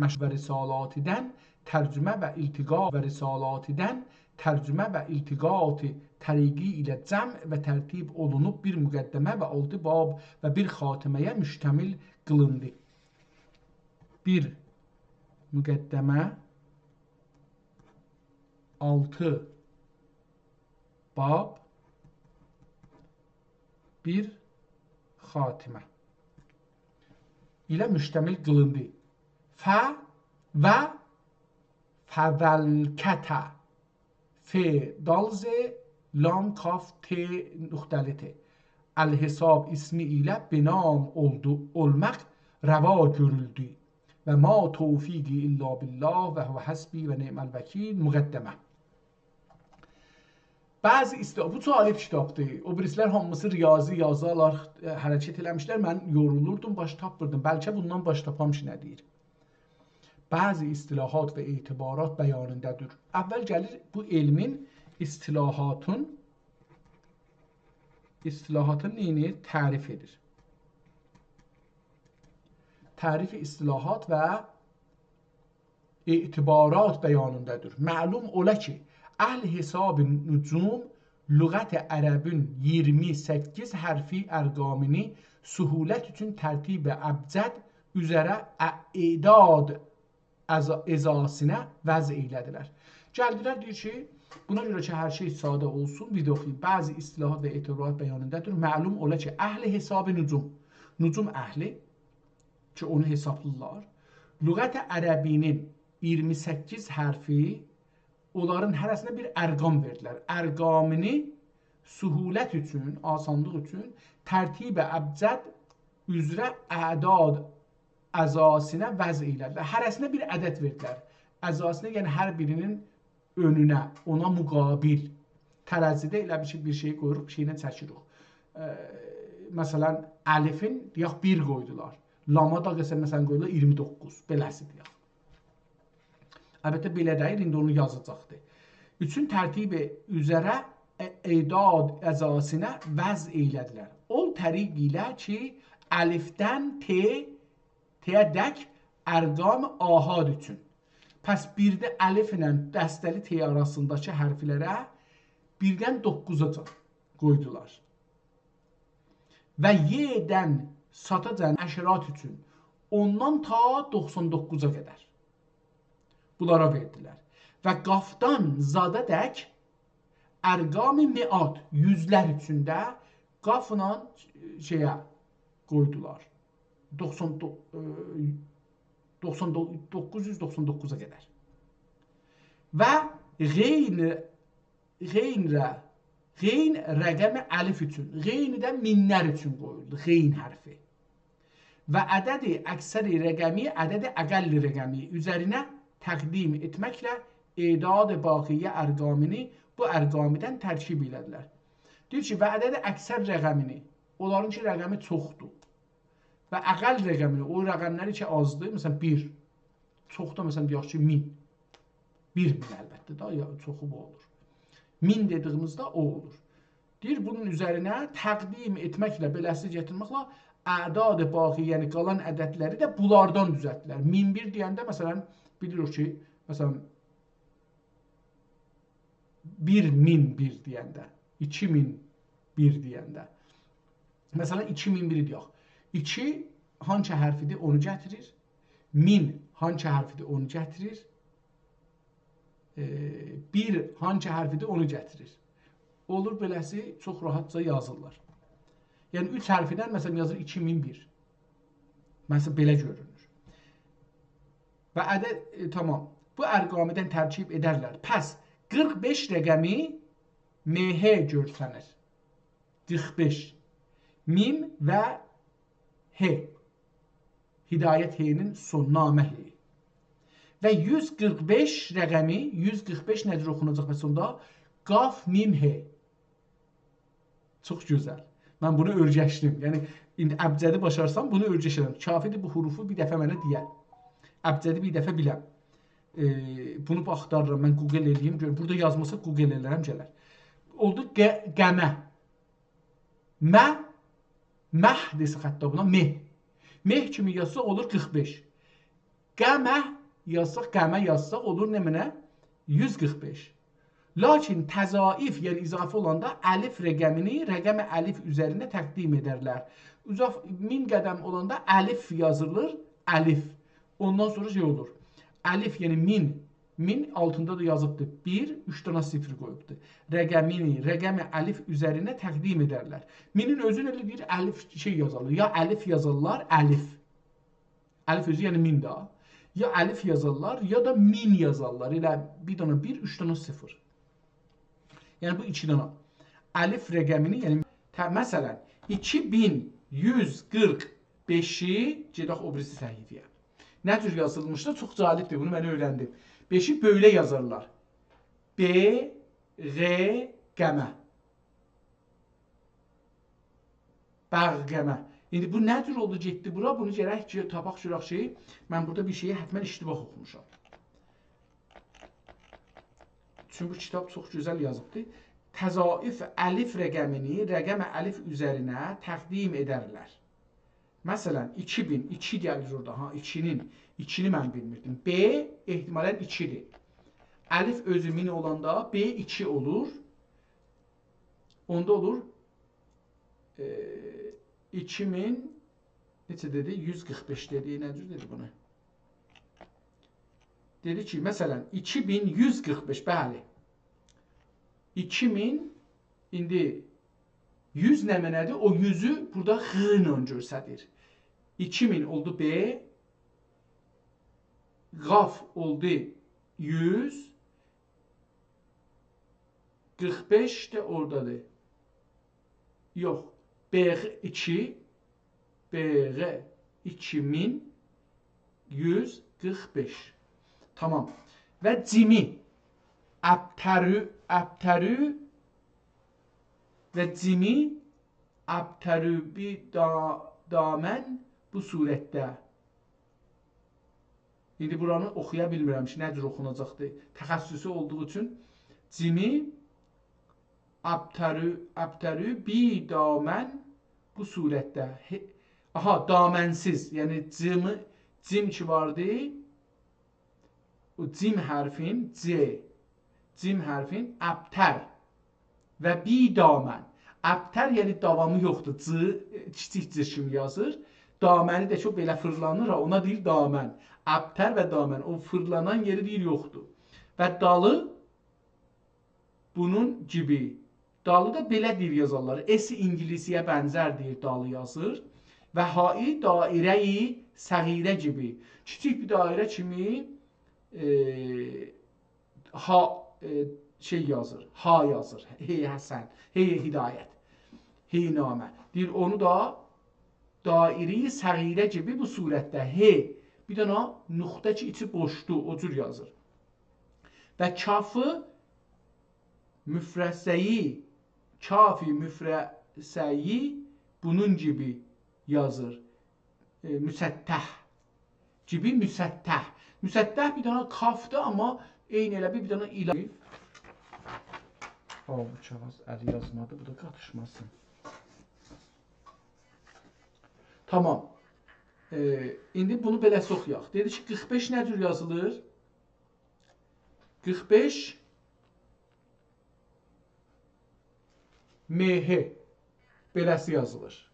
məşvə risalatidən tərcümə və iltiqa və risalatidən tərcümə və iltiqat-ı təriqi ilə cəm və tərtib olunub bir müqəddəmə və 6 bab və bir xatiməyə müştəmil qılındı. Bir müqəddəmə 6 bab bir xatimə ilə müştəmil qılındı. Fə və fəvəlkətə F dalz lam kaf t nöqtəli t el-hesab ismi ilə binam olmaq rəva görüldü və ma tevfiqi illa billah və huve hasbi və ni'məl vəkil müqəddəmə. Bəzi bu talib kitabdır. O birisilər hamısı riyazi yazarlar, hərəkət eləmişlər. Mən yorulurdum, baş tapırdım. Bəlkə bundan baş tapam ki, nə deyir? Bəzi istilahat və etibarat bəyanındadır. Əvvəl gəlir bu elmin istilahatın neyini tərif edir. Tərifi istilahat və etibarat bəyanındadır. Məlum ola ki, əhl hesab nucum lüğət ərəbin 28 hərfi ərqamini suhulət üçün tərtib əbcəd üzərə edad əzasinə vəz eylədilər. Gəldilər deyir ki, buna görə ki, hər şey sadə olsun, bir də oxuyun. Bəzi istilahat və etibarat bəyanındadır. Məlum ola ki, əhl hesab nucum əhli ki, onu hesablırlar. Lüğət ərəbinin 28 hərfi onların hərəsinə bir ərqam verdilər. Ərqamini suhulət üçün, asanlıq üçün tərtib əbcəd üzrə ədad əzasinə vəz eylədilər. Hərəsinə bir ədəd verdilər. Əzasinə yəni hər birinin önünə, ona müqabil. Tərəzidə elə bir şey qoyuruq, bir şeylə çəkirik. Məsələn, əlifin deyək 1 qoydular. Lama da məsələn qoydular 29. Beləsi deyək. Əlbəttə belə deyil, indi onu yazacaqdır. Üçün tərtibi üzərə edad əzasinə vəz eylədilər. O təriq ilə ki, əlifdən T-dək ərqam ahad üçün. Pəs birdə əlif ilə dəstəli T arasındakı hərflərə birdən 9-a qoydular. Və Y-dən satacan əşrat üçün ondan ta 99-a qədər bunlara verdilər. Və qafdan zadədək ərqam-ı mi'at yüzlər üçündə qafla qoydular. 999-a qədər. Və Qeyn rəqəmi əlif üçün, qeyni də minlər üçün qoyuldu, qeyn hərfi. Və ədədi əksəri rəqəmi, ədədi əqəlli rəqəmi üzərinə təqdim etməklə edad-ı baqiyyə ərqamini bu ərqamidən tərkib elədilər. Deyir ki, və ədədi əksər rəqəmini, onların ki, rəqəmi çoxdur. Və əqəl rəqəmini, o rəqəmləri ki, azdır, məsələn, 1, çoxda, məsələn, deyək ki, 1000. 1000 əlbəttə da, ya çoxu bu olur. 1000 dediyimizdə o olur. Deyir, bunun üzərinə təqdim etməklə, beləsi gətirməklə, ədad-ı baqi, yəni qalan ədədləri də bunlardan düzəltdilər. 1001 deyəndə, məsələn, bilirik ki, məsələn, 1001 deyəndə, 2001 deyəndə, məsələn, 2001 deyək. 2 hansı hərfidir, onu gətirir. 1000 hansı hərfidir, onu gətirir. 1 hansı hərfidir, onu gətirir. Olur, beləsi çox rahatca yazırlar. Yəni, 3 hərfidən, məsələn, yazır 2001. Məsələn, belə görünür. Və ədəd, tamam, bu ərqamidən tərkib edərlər. Pəs, 45 rəqəmi MH görsənir. 45. Mim və H. Hidayət H-nin son namə H. Və 145 rəqəmi, 145 nədir oxunacaq və sonda? Qaf, mim, H. Çox gözəl. Mən bunu öyrəşdim. Yəni, indi əbcədi başarsam, bunu öyrəşirəm. Kafidir bu hurufu bir dəfə mənə deyər. Əbcədi bir dəfə biləm. Bunu axtarıram, mən Google eləyim. Burada yazmasa Google eləyərəm, gələr. Oldu qəmə. Məh desə xətta buna, meh. Meh kimi yazsaq olur 45. Qəmə yazsaq olur nə mənə? 145. Lakin təzaif, yəni izafə olanda əlif rəqəmini rəqəmi əlif üzərində təqdim edərlər. 1000 qədəm olanda əlif yazılır, əlif. Ondan sonra şey olur. Əlif, yəni 1000 altında da yazıbdır. 1, 3 dənə 0 qoyubdur. Rəqəmini, rəqəmi əlif üzərində təqdim edərlər. 1000-in özü elə bir əlif şey yazılır. Ya əlif yazırlar, əlif. Əlif özü yəni 1000 da. Ya əlif yazarlar, ya da 1000 yazarlar. Elə bir dənə 1, 3 dənə 0. Yəni bu 2 dənə. Əlif rəqəmini, yəni məsələn 2145-i gedək o birisi səhifəyə. Nə tür yazılmışdı? Çox cəlibdir. Bunu mən öyrəndim. 5-i böyle yazarlar. B, R, qəmə. Bəğqəmə. İndi bu nə tür oldu, getdi bura? Bunu gərək ki, tapaq şuraq şeyi. Mən burada bir şeyi hətmən iştibah oxumuşam. Çünki bu kitab çox gözəl yazıbdır. Təzaif əlif rəqəmini rəqəmə əlif üzərinə təqdim edərlər. Məsələn, 2000, 2 gəlir orada. Ha, 2-ni mən bilmirdim. B ehtimalən 2-dir. Əlif özü 1000 olanda B 2 olur. Onda olur 2000 neçə dedi? 145 dedi. Nə cür dedi bunu? Dedi ki, məsələn, 2145, bəli. 2000, indi 100 nə mənədir? O 100'ü burada x ilə göstərir. 2000 oldu B, qaf oldu 100, 45 də oradadır. Yox, BG2, BG 2145. Tamam. Və cimi, əbtərü və cimi abtərubi damən bu surətdə. İndi buranı oxuya bilmirəm ki, nə cür oxunacaqdır. Təxəssüsü olduğu üçün cimi abtərubi damən bu surətdə. Aha, damənsiz. Yəni cim ki vardı. O cim hərfin cim hərfin abtər və bi damən. Abtər yəni davamı yoxdur. Kiçik c kimi yazır. Daməni də çox belə fırlanır, ona deyir damən. Abtər və damən. O fırlanan yeri deyir yoxdur. Və dalı bunun gibi. Dalı da belə deyir yazarlar. S İngilisiyə bənzər deyir dalı yazır. Və hai dairəyi səğirə gibi. Kiçik bir dairə kimi yazır. Ha yazır. Hey Həsən. Hey Hidayət. Hey namə. Deyir onu da dairi səğirə gibi bu surətdə. Hey. Bir dənə nöqtə ki içi boşdur. O cür yazır. Və kafı müfrəsəyi kafi müfrəsəyi bunun gibi yazır. Müsəttəh gibi müsəttəh. Müsəttəh bir dənə kafdır, amma eyni elə bir dənə ilə. Bu kağız əli yazmadı, bu da qatışmasın. Tamam. İndi bunu belə oxuyaq. Dedi ki, 45 nə cür yazılır? 45 MH beləsi yazılır.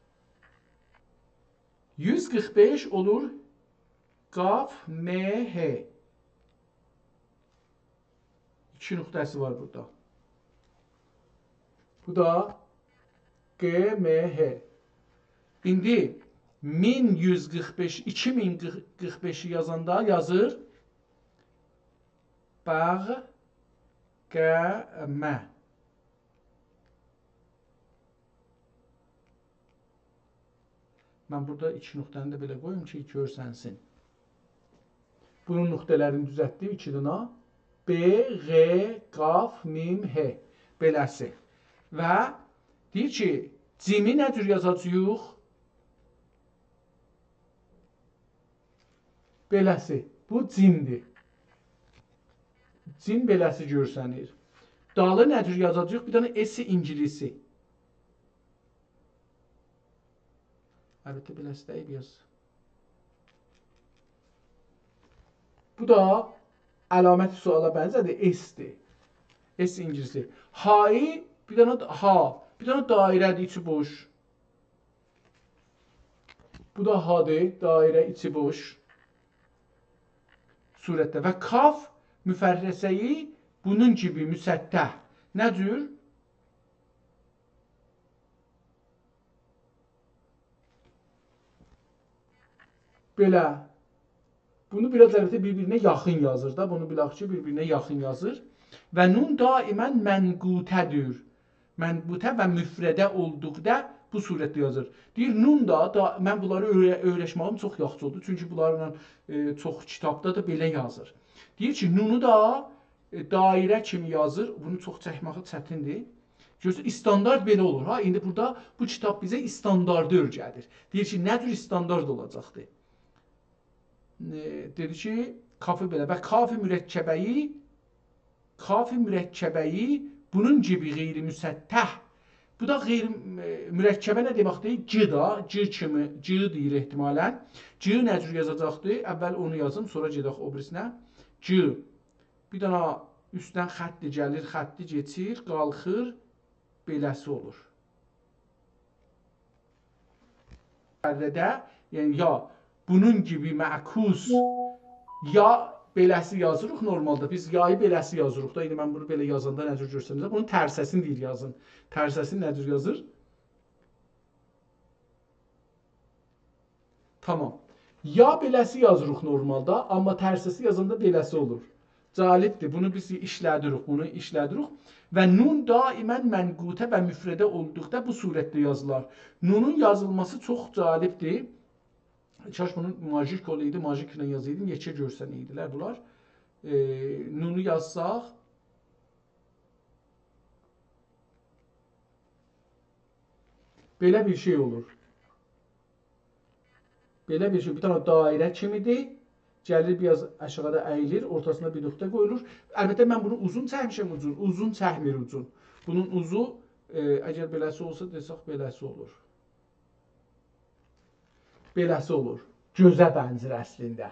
145 olur Qaf MH. İki nöqtəsi var burada. Bu da GMH. İndi 1145, 2045'i yazanda yazır Bağ Qəmə. Mən burada iki nöqtəni də belə qoyum ki, görsənsin. Bunun nöqtələrini düzəltdim iki dənə. B, G, Qaf, Mim, H. Beləsi. Və deyir ki, cimi nə cür yazacağıq? Beləsi. Bu cimdir. Cim beləsi görsənir. Dalı nə cür yazacağıq? Bir dənə S İngilisi. Əlbəttə beləsi deyib yaz. Bu da əlaməti suala bənzədir. S-dir. S İngilisi. Ha'yı bir dənə ha. Bir dənə dairədir, içi boş. Bu da ha'dır. Dairə, içi boş. Surətdə. Və kaf müfərrəsəyi bunun gibi müsəttəh. Nə cür? Belə. Bunu biraz əlbəttə bir-birinə yaxın yazır da. Bunu bilək ki, bir-birinə yaxın yazır. Və nun daimən mənqutədir. Mənqutə və müfrədə olduqda bu surətdə yazır. Deyir, nun da mən bunları öyrəşməyim çox yaxşı oldu. Çünki bunlarla çox kitabda da belə yazır. Deyir ki, nunu da dairə kimi yazır. Bunu çox çəkməyi çətindir. Görürsün, standart belə olur. Ha, indi burada bu kitab bizə standardı öyrədir. Deyir ki, nə cür standart olacaqdır? Dedi ki, kafi belə və kafi mürəkkəbəyi bunun gibi qeyri-müsəttəh. Bu da qeyri-mürəkkəbə nə deməkdir? C da, C kimi, C deyir ehtimalən. C nə cür yazacaqdır? Əvvəl onu yazım, sonra gedək o birisinə. C. Bir dənə üstdən xətti gəlir, xətti geçir, qalxır, beləsi olur. Yəni ya bunun gibi məkus ya beləsi yazırıq normalda. Biz yayı beləsi yazırıq da. İndi mən bunu belə yazanda nə cür görsənəcək? Bunun tərsəsini deyir yazın. Tərsəsini nə cür yazır? Tamam. Ya beləsi yazırıq normalda, amma tərsəsi yazanda beləsi olur. Cəlibdir. Bunu biz işlədirik. Və nun daimən mənqutə və müfrədə olduqda bu surətdə yazılar. Nunun yazılması çox cəlibdir. Kaş bunun majik olaydı, majiklə yazıydım, yekə görsən idilər bunlar. Nunu yazsaq. Belə bir şey olur. Belə bir şey, bir tane dairə kimidir. Gəlir biraz aşağıda əyilir, ortasına bir nöqtə qoyulur. Əlbəttə mən bunu uzun çəkmişəm ucun, uzun çəkmir ucun. Bunun uzu əgər beləsi olsa desək beləsi olur. Beləsi olur. Gözə bənzər əslində.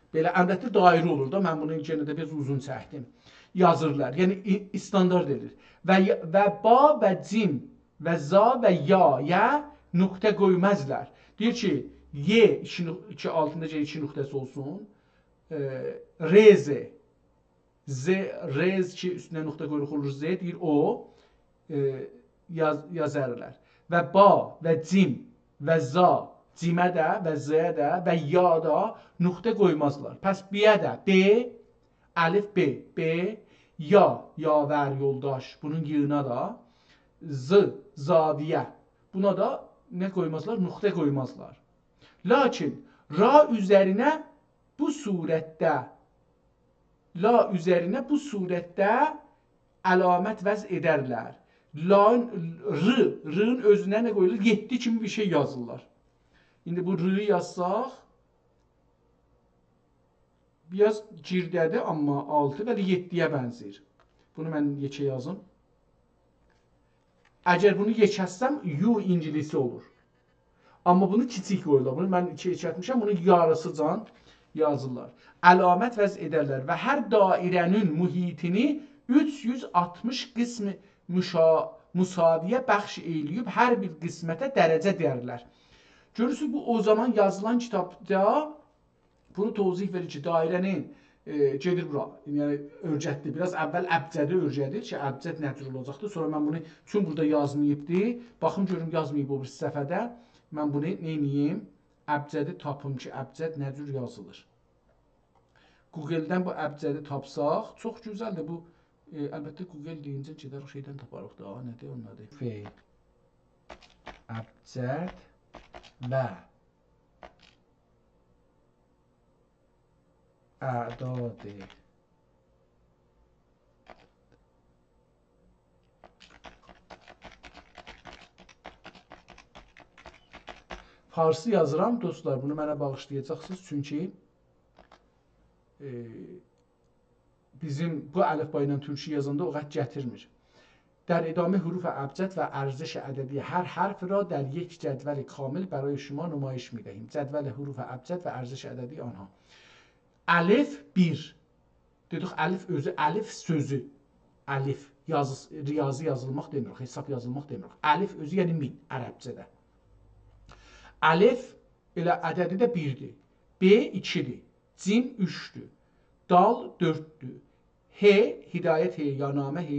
Belə əlbəttə dairə olur da, mən bunu yenə də biraz uzun çəkdim. Yazırlar, yəni standart edilir. Və ba və cim və za və ya nöqtə qoymazlar. Deyir ki, y iki altında iki nöqtəsi olsun. Rez, z, rez ki üstünə nöqtə qoyuluq olur z, deyir o yazarlar. Və ba və cim və za, cimə də və z'yə də və ya da nöqtə qoymazlar. Pəs b-yə də b, əlif b, yavər yoldaş, bunun yığına da z, zaviyə. Buna da nə qoymazlar? Nöqtə qoymazlar. Lakin ra üzərinə bu surətdə əlamət vəz edərlər. R-ın özünə nə qoyulur? 7 kimi bir şey yazırlar. İndi bu r-ı yazsaq biraz girdədir, amma 6 və 7-yə bənzir. Bunu mən yekə yazım. Əgər bunu yekəssəm, u ingilisi olur. Amma bunu kiçik qoyurlar. Bunu mən yekətmişəm, bunu yarısıcan yazırlar. Əlamət vəz edərlər və hər dairənin mühitini 360 qismi müsaviyə bəxş eləyib, hər bir qismətə dərəcə deyərlər. Görürsünüz, bu o zaman yazılan kitabda bunu tozih verir ki, dairənin gedir bura, yəni örgətdir. Biraz əvvəl əbcədi örgədir ki, əbcəd nə cür olacaqdır. Sonra mən bunu tüm burada yazmayıbdır. Baxın, görüm yazmayıb o bir səfədə. Mən bunu neyniyim? Əbcədi tapım ki, əbcəd nə cür yazılır. Google-dən bu əbcədi tapsaq, çox gözəldir. Bu, əlbəttə Google deyincə gedər o şeydən taparıq da. Nədir onun adı? F, əbcəd və ədadı. Farsı yazıram, dostlar, bunu mənə bağışlayacaqsınız, çünki bizim bu əlifba ilə türkçe yazanda o qət gətirmir. در ادامه حروف ابجد و ارزش عددی هر حرف را در یک جدول کامل برای شما نمایش می‌دهیم. جدول حروف ابجد و ارزش عددی آنها. Alif 1. Dedik alif özü, alif sözü. Alif riyazi yazılmaq demirik, hesab yazılmaq demirik. Alif özü yəni min ərəbcədə. Alif elə ədədi də 1-dir. B 2-dir. Cim 3-dür. Dal 4-dür. H hidayət H ya namə H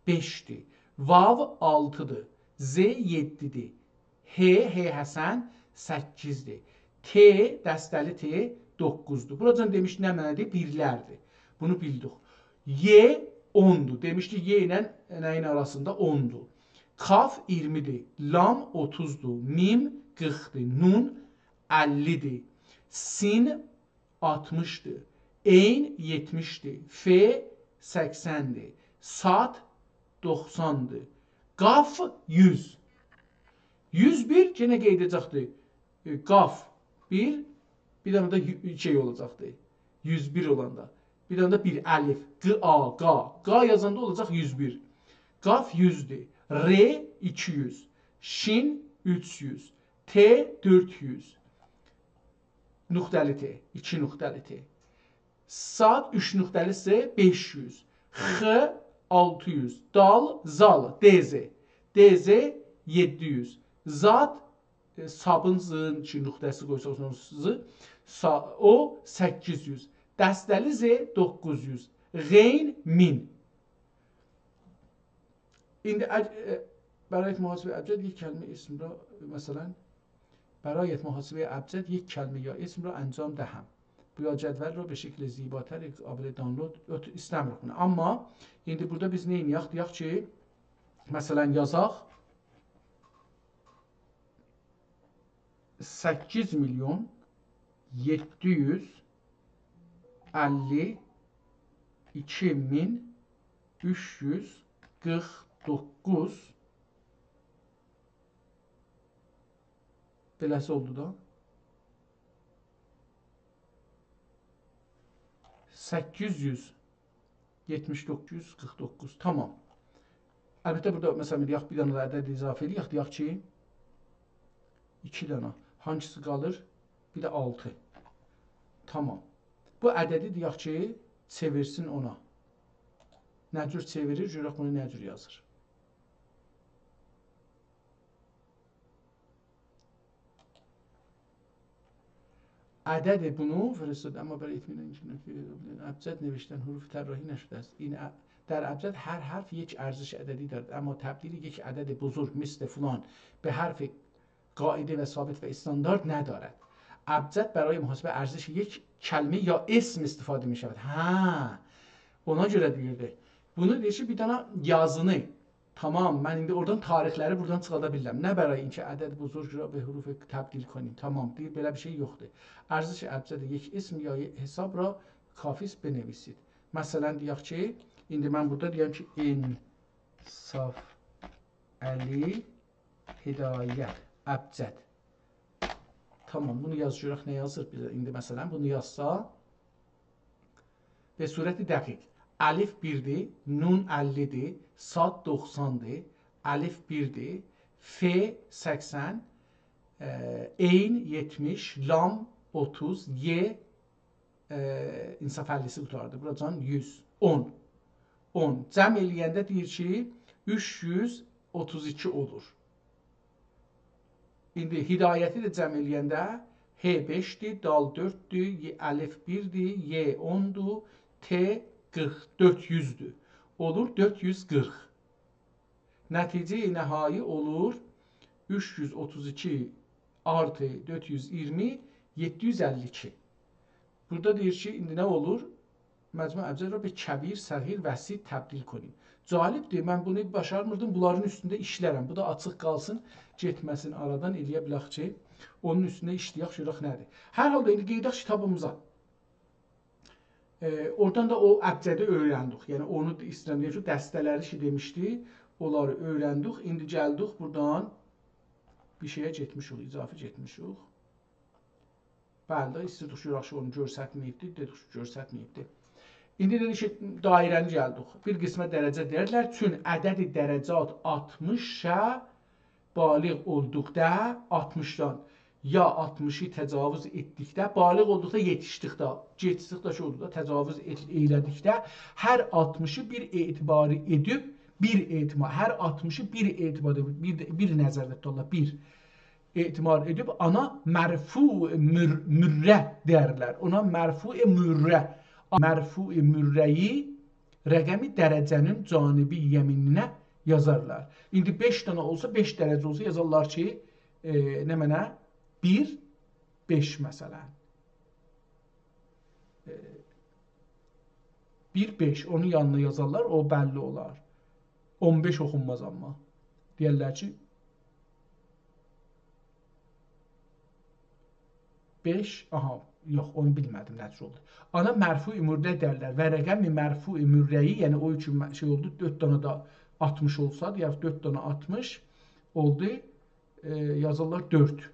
5-dir. Vav 6-dır. Z 7-dir. H Həsən 8-dir. T dəstəli T 9-dur. Buracan demiş nə mənədir? Birlərdir. Bunu bildik. Y 10-dur. Demişdi Y ilə nəyin arasında 10-dur. Kaf 20-dir. Lam 30-dur. Mim 40-dır. Nun 50-dir. Sin 60-dır. Eyn 70-dir. F 80-dir. Sad 90-dır. Qaf 100. 101 yenə qeyd edəcəkdir. Qaf 1, bir dənə də şey olacaqdır. 101 olanda. Bir dənə də bir əlif. Qa yazanda olacaq 101. Qaf 100'dir. R 200. Şin 300. T 400. Nöqtəli T. 2 nöqtəli T. Sad 3 nöqtəli S 500. X 600. Dal zal DZ. DZ 700. Zat sabın zın 2 nöqtəsi qoysaq o 800. Dəstəli Z 900. Qeyn 1000. İndi برای محاسبه ابجد یک کلمه اسم را مثلا برای محاسبه ابجد یک کلمه یا اسم را انجام دهم. یا جدول را به şekilde زیباتر قابل دانلود istəmirik bunu. Amma indi burada biz nə edək? Deyək ki, məsələn yazaq 8 milyon 752 min 349 Beləsi oldu da. 879,49. Tamam. Əlbəttə burada məsələn deyək bir dənə ədəd izafə edək. Deyək ki 2 dənə. Hangisi qalır? Bir də 6. Tamam. Bu ədədi deyək ki çevirsin ona. Nə cür çevirir? Görək bunu nə cür yazır. عدد bunu فرستاد اما برای اطمینان ابجد نوشتن حروف طراحی نشده است. این در ابجد هر حرف یک ارزش عددی دارد اما تبدیل یک عدد بزرگ مثل فلان به حرف قاعده و ثابت و استاندارد ندارد. ابجد برای محاسبه ارزش یک کلمه یا اسم استفاده می شود. Ha, ona görə deyirdi. Bunu deyir ki bir dənə yazını. Tamam, mən indi oradan tarixləri buradan çıxarda bilirəm. Nə bərای inki ədəd buzurg را به حروف تبدیل کنیم. Tamam, deyir belə bir şey yoxdur. ارزش ابجد یک اسم یا حساب را کافی است بنویسید. Məsələn deyək ki, indi mən burada deyəm ki İnsaf Əli Hidayət Əbcəd. Tamam, bunu yazırıq. Nə yazır bizə? İndi məsələn bunu yazsa به صورت دقیق الف 1'dir, nun 50'dir, sad 90'dır, alif 1'dir, f 80, eyn 70, lam 30, y insaf 50'si qutardı. Buracan 100, 10. 10. Cəm eləyəndə deyir ki 332 olur. İndi hidayəti də cəm eləyəndə h 5'dir, dal 4'dür, alif 1'dir, y 10'dur, t 40, 400'dür. Olur 440. Nəticə nəhai olur 332 artı 420, 752. Burada deyir ki, indi nə olur? Məcmu əbcəd را به کبیر، صغیر، vəsi təbdil کنیم. Calibdir, mən bunu başarmırdım, bunların üstündə işlərəm. Bu da açıq qalsın, getməsin aradan, eləyə bilək ki, onun üstündə işləyək, görək nədir. Hər halda indi qeydək kitabımıza. Oradan da o əbcədi öyrəndik. Yəni onu istəyirəm deyək ki, dəstələri ki demişdi, onları öyrəndik. İndi gəldik buradan bir şeyə getmişik, izafə getmişik. Bəli də istəyirdik ki, görək ki, onu görsətməyibdi, dedik ki, görsətməyibdi. İndi dedik ki, dairəni gəldik. Bir qismə dərəcə deyirlər. Çün ədəd-i dərəcat 60-a baliq olduqda 60-dan ya 60'ı təcavüz etdikdə, baliq olduqda yetişdikdə, getdikdə ki olduqda, təcavüz eylədikdə hər 60'ı bir etibarı edib, hər 60'ı bir etibar edib, bir nəzərdə tutarlar, bir etibar edib, ana mərfu mürrə deyərlər. Ona mərfu mürrə. Mərfu mürrəyi rəqəmi dərəcənin canibi yemininə yazarlar. İndi 5 dənə olsa, 5 dərəcə olsa yazarlar ki, nə mənə? 1, 5 məsələn. 1, 5 onun yanına yazarlar, o bəlli olar. 15 oxunmaz amma. Deyərlər ki 5, aha, yox, onu bilmədim nəticə oldu. Ana mərfu-i mürrə dərlər və rəqəmi mərfu-i mürrəyi, yəni o üçün şey oldu, 4 dənə da 60 olsa, deyək 4 dənə 60 oldu, yazarlar 4.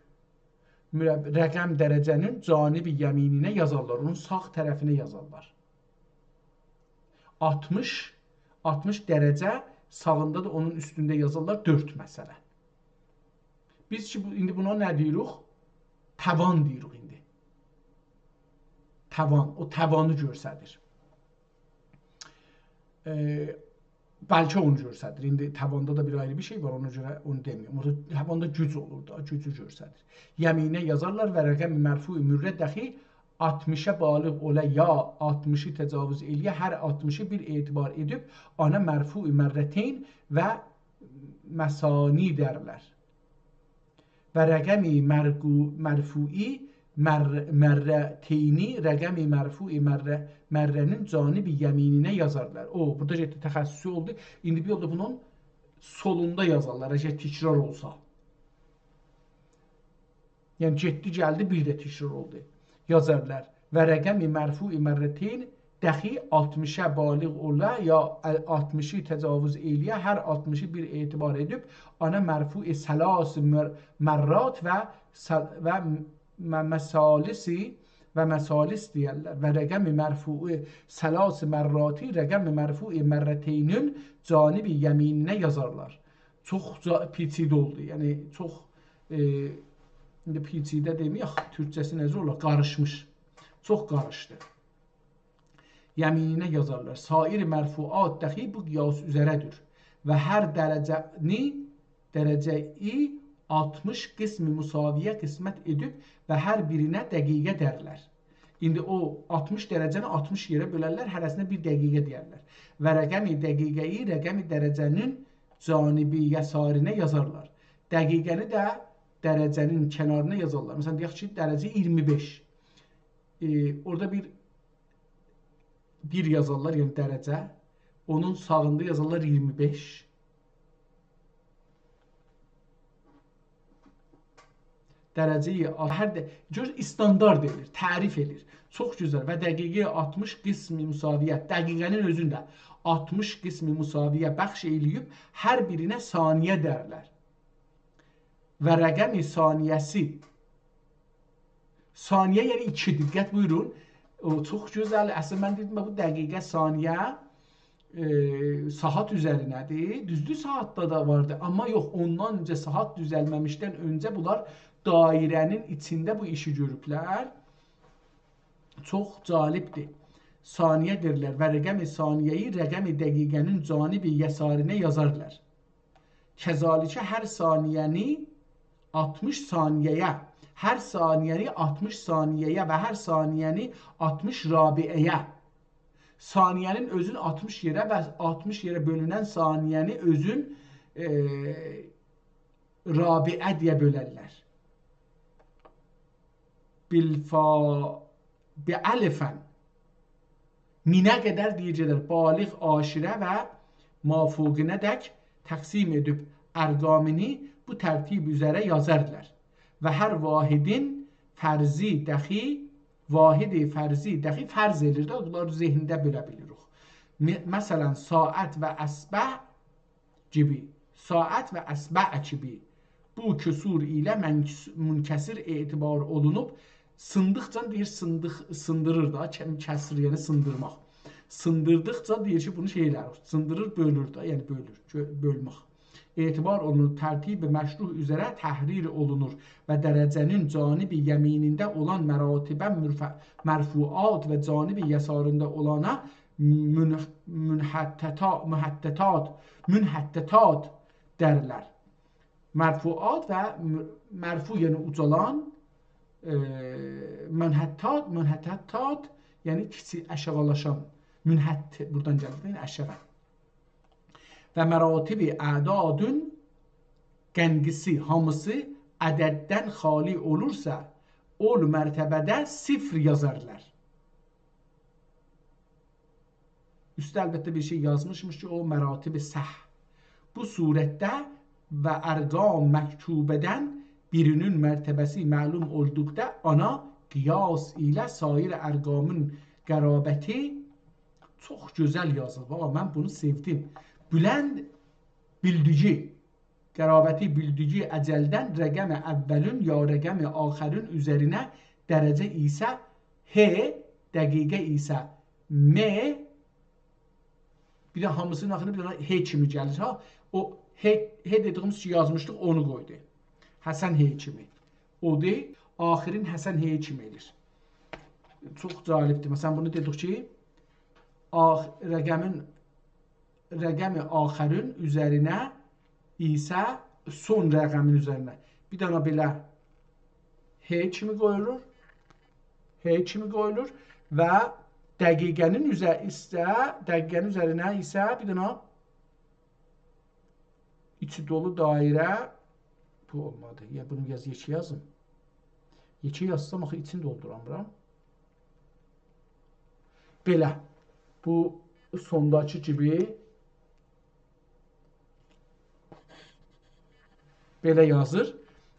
Rəqəm dərəcənin canibi yəmininə yazarlar, onun sağ tərəfinə yazarlar. 60 dərəcə sağında da onun üstündə yazarlar 4 məsələn. Biz ki, indi buna nə deyirik? Təvan deyirik indi. Təvan, o təvanı görsədir. Bəlkə onu görsədir. İndi təvanda da bir ayrı bir şey var, ona görə onu deməyim. Orada təvanda güc olur da, gücü görsədir. Yəminə yazarlar və rəqəmi mərfu-i mürrə dəxi 60'a baliq ola ya 60'ı təcavüz eləyə, hər 60'ı bir etibar edib, ana mərfu-i mərrəteyn və məsani dərlər. Və rəqəmi mərfu'i mərrəteyni rəqəmi mərfu'i mərrənin canibi yəmininə yazarlar. O, burada getdi təxəssüsü oldu. İndi bir yolda bunun solunda yazarlar, əgər təkrar olsa. Yəni getdi, gəldi, bir də təkrar oldu. Yazarlar. Və rəqəmi mərfu'i mərrəteyn dəxi 60-a baliq ola ya 60'ı təcavüz eləyə, hər 60'ı bir etibar edib ana mərfu səlas mərrat və məsalisi və məsalis deyərlər və rəqəm-i mərfu'u səlas mərrati rəqəm-i mərfu'u mərrəteynin canibi yemininə yazarlar. Çox peçidə oldu. Yəni çox indi peçidə deməyək, türkçəsi necə olar? Qarışmış. Çox qarışdı. Yemininə yazarlar. Sair mərfuat dəxi bu qiyas üzərədir və hər dərəcəyi 60 qismi müsaviyə qismət edib və hər birinə dəqiqə dərlər. İndi o 60 dərəcəni 60 yerə bölərlər, hərəsinə bir dəqiqə deyərlər. Və rəqəmi dəqiqəyi rəqəmi dərəcənin canibi yəsarinə yazarlar. Dəqiqəni də dərəcənin kənarına yazarlar. Məsələn, deyək ki, dərəcə 25. Orada bir yazarlar, yəni dərəcə. Onun sağında yazarlar 25. Dərəcəyi hər standart edir, tərif edir. Çox gözəl və dəqiqə 60 qismi müsaviyyət, dəqiqənin özündə 60 qismi müsaviyə bəxş eləyib, hər birinə saniyə dərlər. Və rəqəmi saniyəsi, saniyə yəni 2, diqqət buyurun. Çox gözəl, əslində mən dedim, bu dəqiqə saniyə saat üzərinədir. Düzdür, saatda da vardı, amma yox, ondan öncə saat düzəlməmişdən öncə bunlar dairənin içində bu işi görüblər. Çox calibdir. Saniyə deyirlər və rəqəmi saniyəyi rəqəmi dəqiqənin canibi yəsarinə yazarlar. Kəzalikə hər saniyəni 60 saniyəyə, hər saniyəni 60 saniyəyə və hər saniyəni 60 rabiəyə. Saniyənin özün 60 yerə və 60 yerə bölünən saniyəni özün rabiə deyə bölərlər. Bi'əlifən minə qədər deyəcəklər, baliq aşirə və mafuqinə dək təqsim edib ərqamini bu tərtib üzərə yazarlar. Və hər vahidin fərzi dəxi, vahidi fərzi dəxi fərz edir də, bunları zehində bilə bilirik. Məsələn, saat və əsbəh gibi, saat və əsbəh kimi bu küsur ilə münkəsir etibar olunub, sındıqca deyir, sındırır da, kəsir, yəni sındırmaq. Sındırdıqca deyir ki, bunu şeylər, sındırır, bölür da, yəni bölür, bölmək. Etibar olunur, tərtib-i məşruh üzərə təhrir olunur və dərəcənin canibi yəminində olan məratibə mərfuat və canibi yəsarında olana münhəttetat dərlər. Mərfuat və mərfu yəni ucalan, münhəttetat yəni kiçik əşəğalaşan, münhətt buradan gəlir, yəni əşəğə. Və məratibi ədadın qəngisi, hamısı ədəddən xali olursa, ol mərtəbədə 0 yazarlar. Üstə əlbəttə bir şey yazmışmış ki, o məratibi səh. Bu surətdə və ərqam məktubədən birinin mərtəbəsi məlum olduqda ana qiyas ilə sair ərqamın qərabəti çox gözəl yazılıb. Mən bunu sevdim. Bülənd bildici, qərabəti bildici əcəldən rəqəmi əvvəlün ya rəqəmi axərün üzərinə dərəcə isə H, dəqiqə isə M, bir də hamısının axırında bir dənə H kimi gəlir. O H dediyimiz ki, yazmışdıq, onu qoydu. Həsən H kimi. O deyil, axirin Həsən H kimi edir. Çox calibdir. Məsələn, bunu dedik ki, rəqəmi axərin üzərinə isə son rəqəmin üzərinə bir dənə belə H kimi qoyulur. H kimi qoyulur və dəqiqənin üzərinə isə bir dənə içi dolu dairə, bu olmadı. Ya bunu yekə yazım. Yekə yazsam axı içini dolduramıram. Belə. Bu sondakı gibi belə yazır.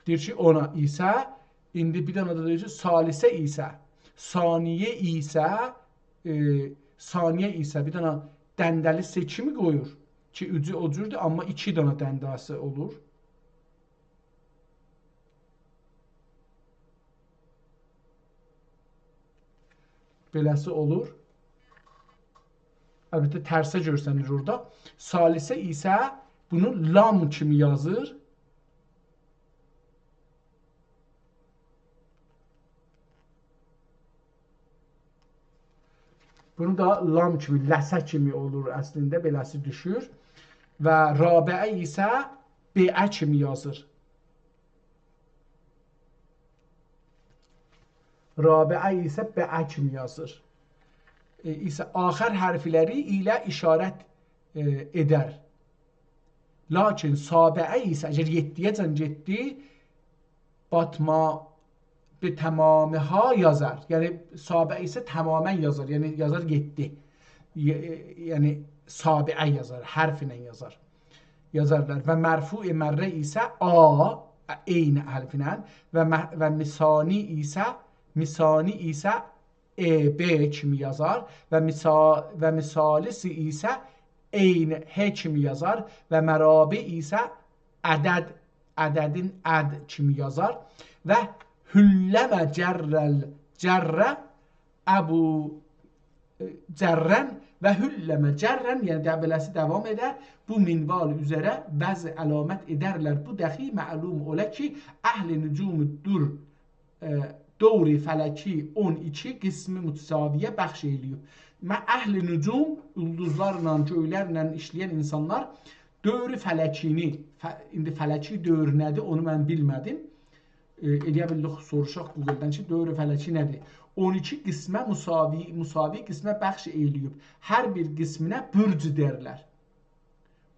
Deyir ki, ona isə, indi bir dənə də deyir ki, salisə isə, saniyə isə, Saniyə isə bir dənə dəndəli S kimi qoyur ki, ucu o cürdür, amma 2 dənə dəndəsi olur. Beləsi olur. Əlbəttə tərsə görsənir orada. Salisə isə bunu lam kimi yazır. Bunu da lam kimi, ləsə kimi olur əslində, beləsi düşür. Və rabiə isə beə kimi yazır. Rabiə isə beə kimi yazır. İsə axır hərfləri ilə işarət edər. Lakin sabiə isə əgər 7-yəcən getdi, batma bir tamamiha yazar. Yəni sabiə isə tamamən yazar. Yəni yazar 7. Yəni sabiə yazar, hərf ilə yazar. Yazarlar və mərfu mərrə isə a eyni hərfinə və misani isə b kimi yazar və misalisi isə eyni h kimi yazar və mərabi isə ədədin əd kimi yazar və hülləmə cərrə əbu cərrən və hülləmə cərrən, yəni beləsi davam edər. Bu minval üzərə bəzi əlamət edərlər. Bu dəxi məlum ola ki, əhl-i nücum-dur dövri fələki 12 qismi mütəsaviyə bəxş eləyib. Mən əhl-i nücum, ulduzlarla, göylərlə işləyən insanlar dövri fələkini, indi fələki dövr nədir, onu mən bilmədim. Eləyə bildik, soruşaq Google-dan ki, dövr fələki nədir? 12 qismə müsavi qismə bəxş eləyib. Hər bir qisminə bürc derlər.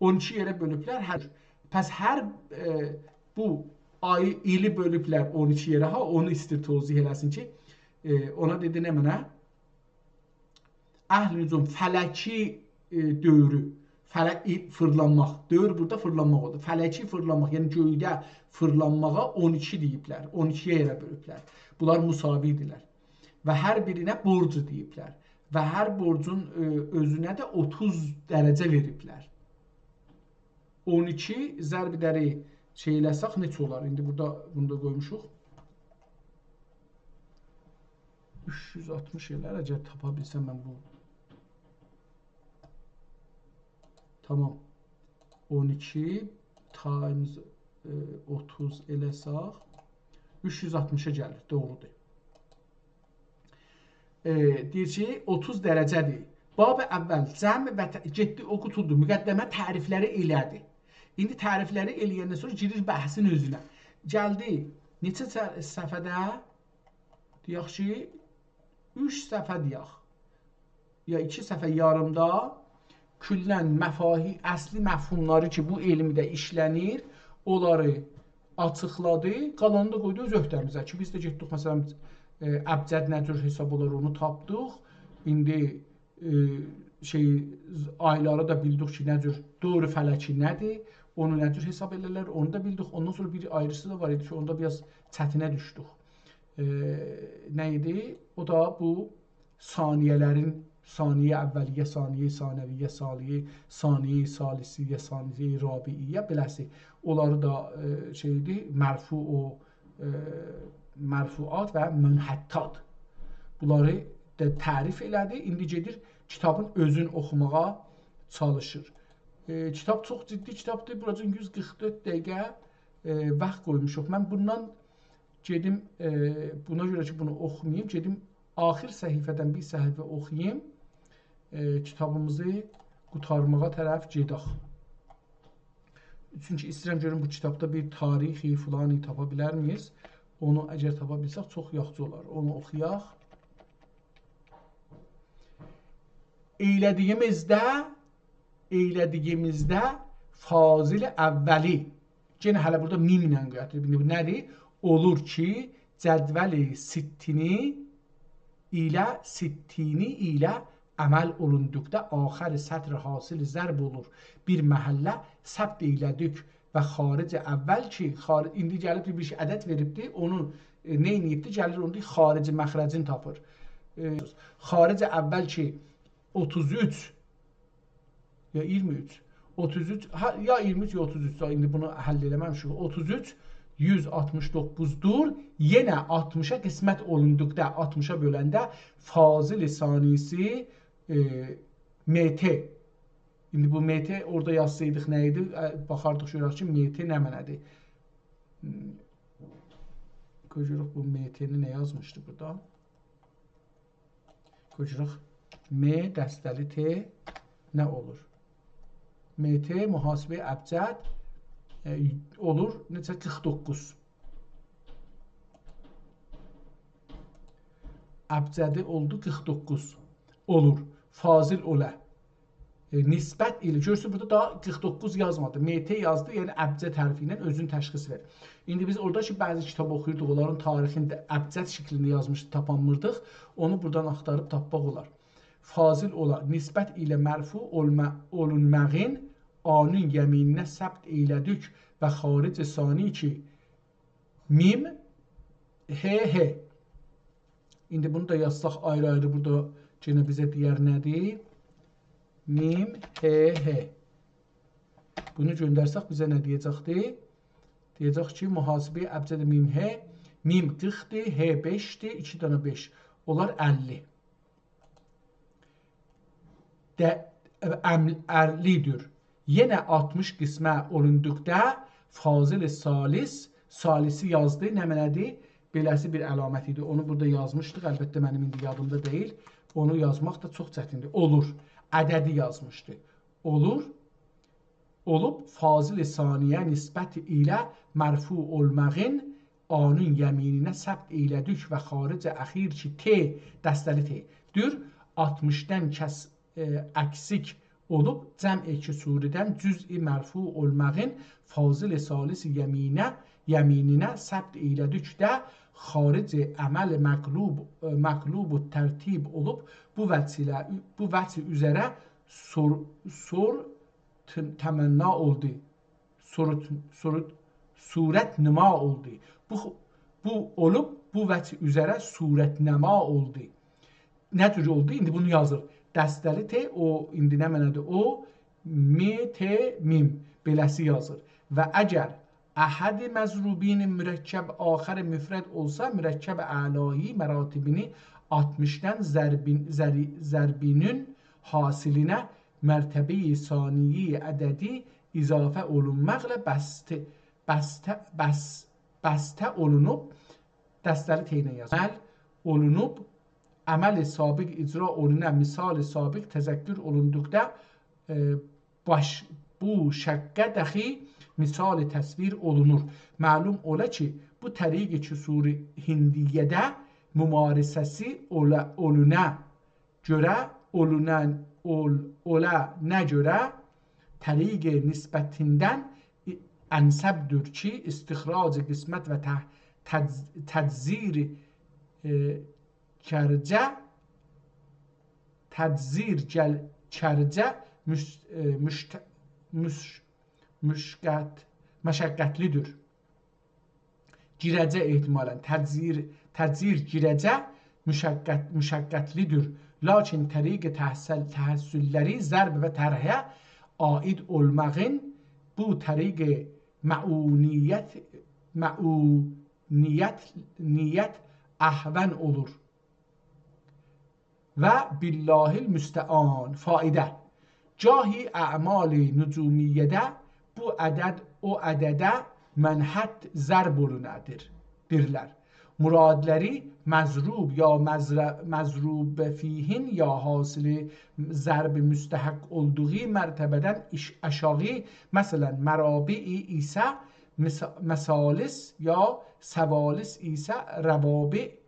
12 yerə bölüblər. Pəs hər bu ayı ili bölüblər 12 yerə. Ha, onu istir tozih eləsin ki, ona dedi nə mənə? Əhl-i nücum fələki dövrü. Fələk fırlanmaq. Dövr burada fırlanmaq oldu. Fələki fırlanmaq, yəni göydə fırlanmağa 12 deyiblər. 12-yə yerə bölüblər. Bunlar müsavidirlər. Və hər birinə borcu deyiblər. Və hər borcun özünə də 30 dərəcə veriblər. 12 zərbləri şey eləsək neçə olar? İndi burada bunu da qoymuşuq. 360 elər. Əgər tapa bilsəm mən bu. Tamam. 12 times 30 eləsək 360-a gəlir. Doğrudur. Deyir ki, 30 dərəcədir. Bab-ı əvvəl cəm və getdi oxutuldu. Müqəddəmə tərifləri elədi. İndi tərifləri eləyəndən sonra girir bəhsin özünə. Gəldi. Neçə səfədə? Deyək ki, 3 səfə deyək. Ya 2 səfə yarımda küllən məfahi, əsli məfhumları ki, bu elmdə işlənir, onları açıqladı, qalanını da qoydu öz öhdəmizə ki, biz də getdik, məsələn, əbcəd nə cür hesab olar, onu tapdıq. İndi ayları da bildik ki, nə cür doğru fələki nədir, onu nə cür hesab edirlər, onu da bildik. Ondan sonra bir ayrısı da var idi ki, onda biraz çətinə düşdük. Nə idi? O da bu saniyələrin saniyə əvvəliyyə, saniyə sanəviyyə, saniyə salisiyyə, saniyə rabiyyə, beləsi. Onları da şeydir, mərfuat və münhəttat. Bunları da tərif elədi. İndi gedir, kitabın özünü oxumağa çalışır. Kitab çox ciddi kitabdır. Buracan 144 dəqiqə vaxt qoymuşuq. Mən bundan gedim, buna görə ki, bunu oxumayayım, gedim axir səhifədən bir səhifə oxuyayım, kitabımızı qutarmağa tərəf gedək. Çünki istəyirəm görüm bu kitabda bir tarixi filanı tapa bilər miyiz? Onu əgər tapa bilsək çox yaxşı olar. Onu oxuyaq. Eylədiyimizdə fazil əvvəli, yenə hələ burada mim ilə qoyatır. Nədir? Olur ki, cədvəli sittini ilə əməl olunduqda axır sətr hasil zərb olur. Bir məhəllə səbt eylədik və xarici əvvəl ki, indi gəlib bir şey ədəd veribdir, onu neyniyibdir? Gəlir onu xarici məxrəcini tapır. Xarici əvvəl ki, 33 ya 23. 33 ya 23 ya 33. İndi bunu həll eləməmişik. 33 169-dur. Yenə 60-a qismət olunduqda, 60-a böləndə fazil saniyesi mt. İndi bu mt orada yazsaydıq nə idi? Baxardıq görək ki, mt nə mənədir? Görürük bu mt-ni nə yazmışdı burada? Görürük m dəstəli t nə olur? mt mühasibə əbcəd olur necə 49. Əbcədi oldu 49 olur. Fazil olə. Nisbət ilə. Görürsünüz burada daha 49 yazmadı. MT yazdı, yəni əbcəd hərfi ilə özünü təşxis verir. İndi biz orada ki, bəzi kitab oxuyurduq, onların tarixində əbcəd şəklində yazmışdı, tapanmırdıq. Onu buradan axtarıb tapmaq olar. Fazil ola. Nisbət ilə mərfu olunmağın anın yəmininə səbt eylədik və xaric sani ki mim he. İndi bunu da yazsaq ayrı-ayrı burada yenə bizə deyər nədir? Mim he. Bunu göndərsək bizə nə deyəcəkdir? Deyəcək ki, mühasibə əbcəd mim he. Mim 40-dir, he 5-dir, 2 dənə 5. Onlar 50. 50-dir. Yenə 60 qismə olunduqda fazil salisi yazdı. Nə mənədir? Beləsi bir əlamət idi. Onu burada yazmışdıq. Əlbəttə mənim indi yadımda deyil. Onu yazmaq da çox çətindir. Olur. Ədədi yazmışdı. Olub fazil saniyə nisbəti ilə mərfu olmağın anın yəmininə səbt eylədik və xaric əxir ki t dəstəli t-dür. 60-dən əksik olub cəm-i surədən cüz-i mərfu olmağın fazil salisi yəmininə səbt eylədik də xarici əməl məqlub tərtib olub bu vəci üzərə təmənna oldu. Surət nima oldu. Bu olub bu vəci üzərə surət nəma oldu. Nə cür oldu? İndi bunu yazır. Dəstəli t, o indi nə mənədir? O, mim, beləsi yazır. Və əgər əhəd məzrubin mürəkkəb axər müfrəd olsa, mürəkkəb əlahi məratibini 60-dən zərbinin hasilinə mərtəbəyi saniyi ədədi izafə olunmaqla bəstə olunub, dəstəli t ilə yazır. Olunub, əməl sabiq icra olunə, misal sabiq təzəkkür olunduqda bu şəqqə dəxi misal təsvir olunur. Məlum ola ki, bu təriq-i küsur-i hindiyyədə mümarisəsi olunə görə, ola nə görə təriq-i nisbətindən ənsəbdür ki, istixrac qismət və təczir kərcə məşəqqətlidir. Girəcə ehtimalən. Təczir girəcə müşəqqətlidir. Lakin təriq təhəssülləri zərb və tərhə aid olmağın bu təriq məuniyyət əhvən olur. Və billahil müstəan faidə. Cahi ə'mal-i nücumiyyədə bu ədəd o ədədə mənhət zərb olunədirlər. Muradləri məzrub ya məzrub fihin ya hasili zərb müstəhəq olduğu mərtəbədən əşağı, məsələn, mərabi-i isə məsalis ya səvalis isə rəbabi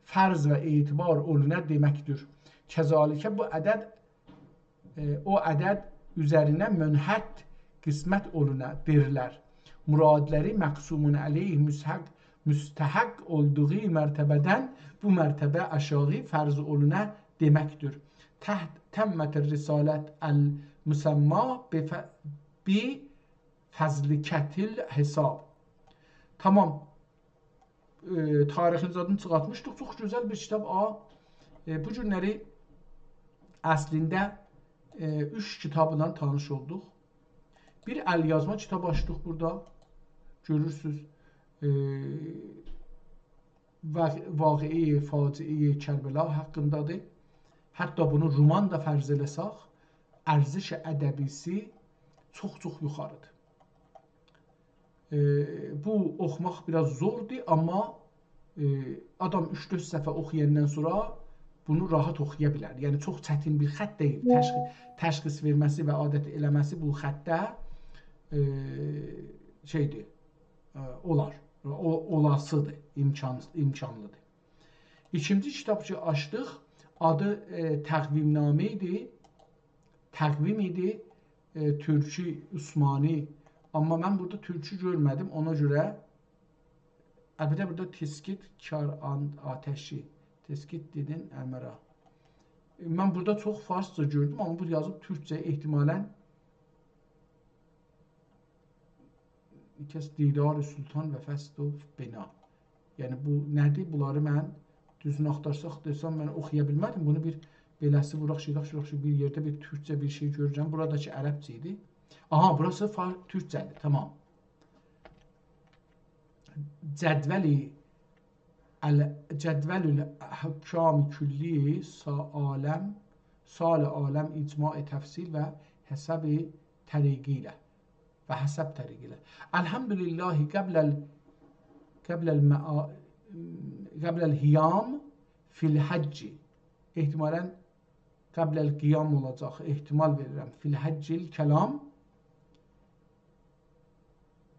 fərz və etibar olunə deməkdir. Kəzalikə bu ədəd o ədəd üzərinə münhət qismət olunə derlər. Muradləri məqsumun əleyh müstəhəq olduğu mərtəbədən bu mərtəbə aşağı fərz olunə deməkdir. Təmmət risalət əl-müsəmma bi fəzlikətil hesab. Tamam. Tarixin zadını çıxartmışdıq. Çox gözəl bir kitab. Bu günləri Əslində 3 kitabla tanış olduq. Bir əlyazma kitab açdıq burada. Görürsünüz. Vaqi'i, faci'i Kərbəla haqqındadır. Hətta bunu roman da fərz eləsək, ərziş ədəbisi çox-çox yuxarıdır. Bu oxumaq biraz zordur, amma adam 3-4 səfə oxuyandan sonra bunu rahat oxuya bilər. Yəni çox çətin bir xətt deyil. Təşxis verməsi və adət eləməsi bu xəttdə şeydir, olar, olasıdır, imkanlıdır. İkinci kitab ki açdıq, adı Təqvimnamə idi. Təqvim idi, Türkü, Osmani. Amma mən burada Türkü görmədim, ona görə əlbəttə burada Teskit Kar Atəşi, Teskit dedin Əmərə. Mən burada çox farsça gördüm, amma bu yazıb Türkçə ehtimalən İkəs Didar-ı Sultan və Fəsd-ü Bina. Yəni bu nədir? Bunları mən düzünü axtarsaq desəm, mən oxuya bilmədim. Bunu bir beləsi vuraq, bir yerdə bir Türkçə bir şey görəcəm. Buradakı ərəbcə idi. Aha, burası Türkçədir, tamam. Cədvəlül Hükkâm-ı Külli Sal aləm icma-i təfsil və həsəb-i təriqi ilə və həsəb təriqi ilə. Elhamdülillahi qəbləl hiyam fil həcci. ehtimalən qəbləl qiyam olacaq, ehtimal verirəm. Fil həccil kəlam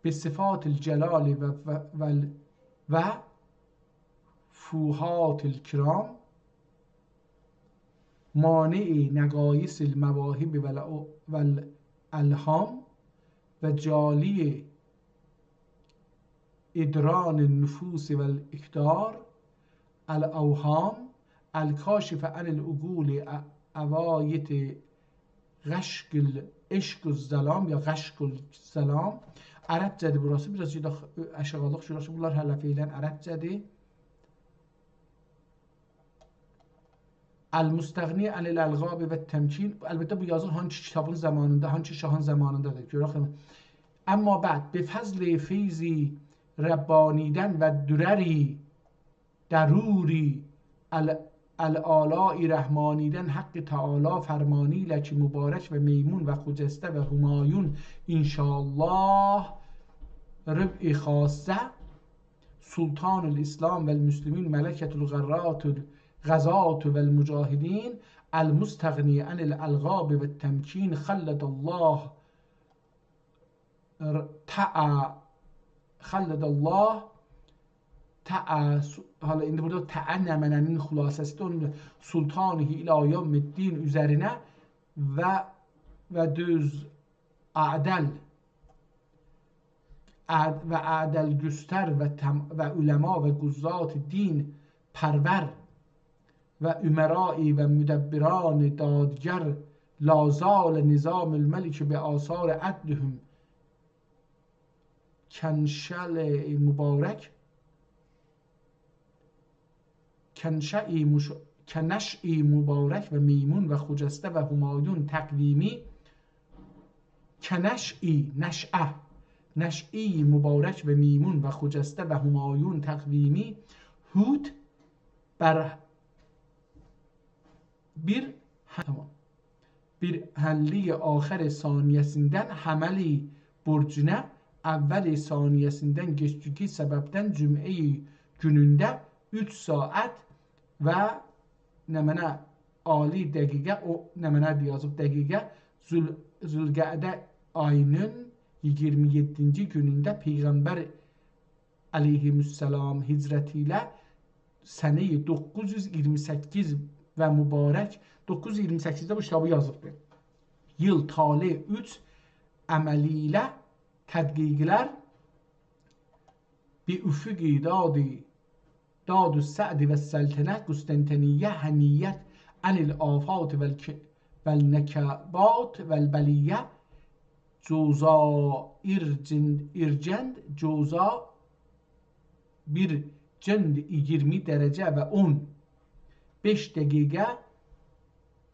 bisifatil cəlali və fuhatil kiram mani nəqaisil məvahibi vəl əlham və cali idranil nüfusi vəl iqdar əl-əvham el-kaşif anil uquli avayit qəşqül eşqül zəlam ya qəşqül zəlam. Ərəbcədir burası. Biraz aşağılıq şurası. Bunlar hələ feylən ərəbcədir. El-müstəğni anil əlqabi və təmkin. Əlbəttə bu yazı hangi kitabın zamanında, hangi şahın zamanındadır. Görək. Əmma bəd bifəzli feyzi Rəbbanidən və dürəri dəruri el-alai rəhmanidən haqqı Teala fərmani ilə ki mübarək və meymun və xucəstə və humayun inşallah rüb'i xasə sultanul İslam vəl müslimin mələkətul qəzatü vəl mücahidin el-müstəğni anil əlqabi və təmkin xələdəllah hala indi burada təənnəmənənin xülasəsidir. Onun sultanihi ilə yevmiddin üzərinə və düz ədəl və ədəl güstər və üləma və quzzat din pərvər və ümərai və müdəbbiran dadgər lazal nizamül məlik bi asar ədlühüm kənşəl-i mübarək kənəş'i mübarək və meymun və xucəstə və humayun təqvimi kənəş'i nəş'i mübarək və meymun və xucəstə və humayun təqvimi hud bər bir həlli axər saniyəsindən həməli borcuna əvvəl saniyəsindən geçdiki səbəbdən cümə-i günündə 3 saat və nəmənə ali dəqiqə, o nəmənə yazıb dəqiqə Zülqədə ayının 27-ci günündə Peyğəmbər əleyhissalam hicrəti ilə sənəyi 928 və mübarək 928-də bu kitabı yazıbdır. Yıl tali 3 əməli ilə tədqiqlər bi üfüqi dadu sə'di və səltənət Qüstəntəniyyə həniyyət ənil afat vəl nəkəbat vəl bəliyyə cüza ircənd cüza bir cənd 20 dərəcə və 15 dəqiqə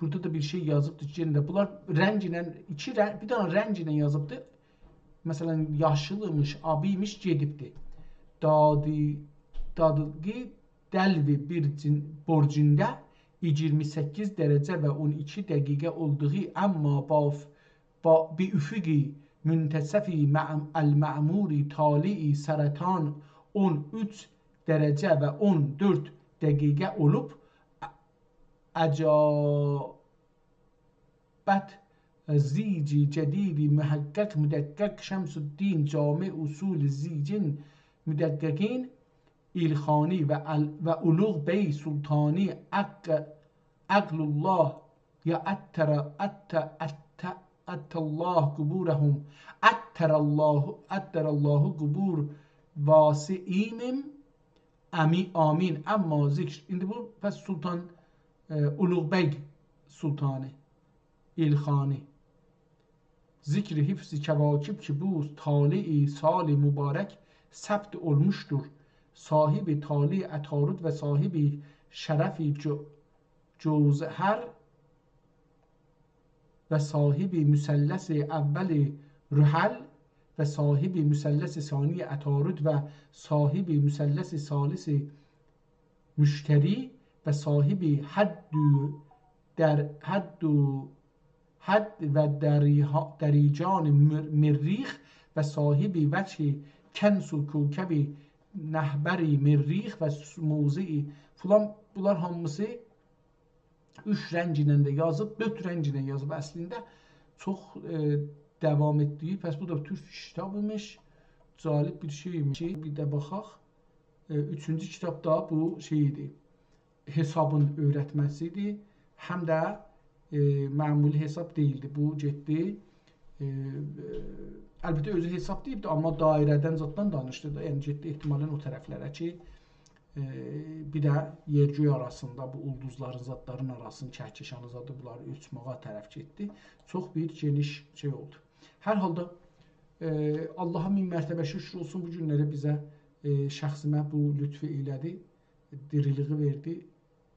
Burada da bir şey yazıbdır ki, yenə də bunlar rəng ilə, bir dənə rəng ilə yazıbdır. Məsələn, yaşılımış, abiymiş, gedibdir. Dadılgı dəlvi bir borcunda 28 dərəcə və 12 dəqiqə olduğu, amma bi üfüqi müntəsəfi el-mə'muri tali'i sərətan 13 dərəcə və 14 dəqiqə olub, əcabət zici cədidi mühəqqəq müdəqqəq Şəmsüddin Cami usul zicin müdəqqəqin İlxani və Uluğ Bey Sultani Əqlullah ya ətterallah quburəhum ətterallahu qubur vasiimim amin. Amma zikr. İndi bu pəs Sultan Uluğ Bey Sultani İlxani zikri hifzi kevakib ki bu tali sali mübarək səbt olmuşdur. Sahibi tali ətarud və sahibi şərəfi cozhər və sahibi müsəlləsi əvvəli rühəl və sahibi müsəlləsi sani ətarud və sahibi müsəlləsi salisi müştəri və sahibi hədd və dərican mirrix və sahibi vəçhi kənsul kövkəbi nəhbəri mirrix və muzi'i filan, bunlar hamısı 3 rəng ilə də yazıb, 4 rəng ilə yazıb əslində. Çox davam etdiyi, pəs bu da türk kitabıymış, calib bir şeymiş. Bir də baxaq, 3-cü kitab da bu şeydir, hesabın öyrətməsidir, həm də məmuli hesab deyildi, bu getdi, əlbəttə özü hesab deyibdi, amma dairədən zatdan danışdı da, yəni getdi ehtimalən o tərəflərə ki, bir də yer-göy arasında bu ulduzların, zatların arasını, kəhkəşanı zadı bunları ölçməyə tərəf getdi. Çox bir geniş şey oldu. Hər halda Allaha min mərtəbə şükür olsun, bu günləri bizə şəxsimə bu lütfi elədi, diriliği verdi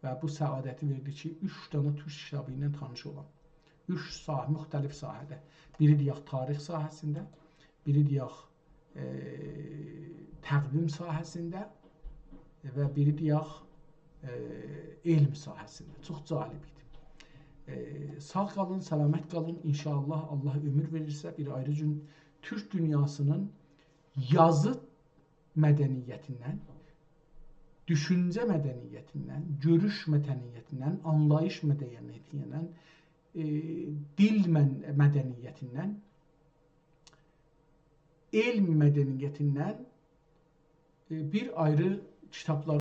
və bu səadəti verdi ki, 3 dənə türk kitabı ilə tanış olan. 3 sahə, müxtəlif sahədə. Biri deyək tarix sahəsində, biri deyək təqvim sahəsində və biri deyək elm sahəsində. Çox calib idi. Sağ qalın, səlamət qalın. İnşallah Allah ömür verirsə bir ayrı gün Türk dünyasının yazı mədəniyyətindən, düşüncə mədəniyyətindən, görüş mədəniyyətindən, anlayış mədəniyyətindən, dil mədəniyyətindən, elm mədəniyyətindən bir ayrı kitablar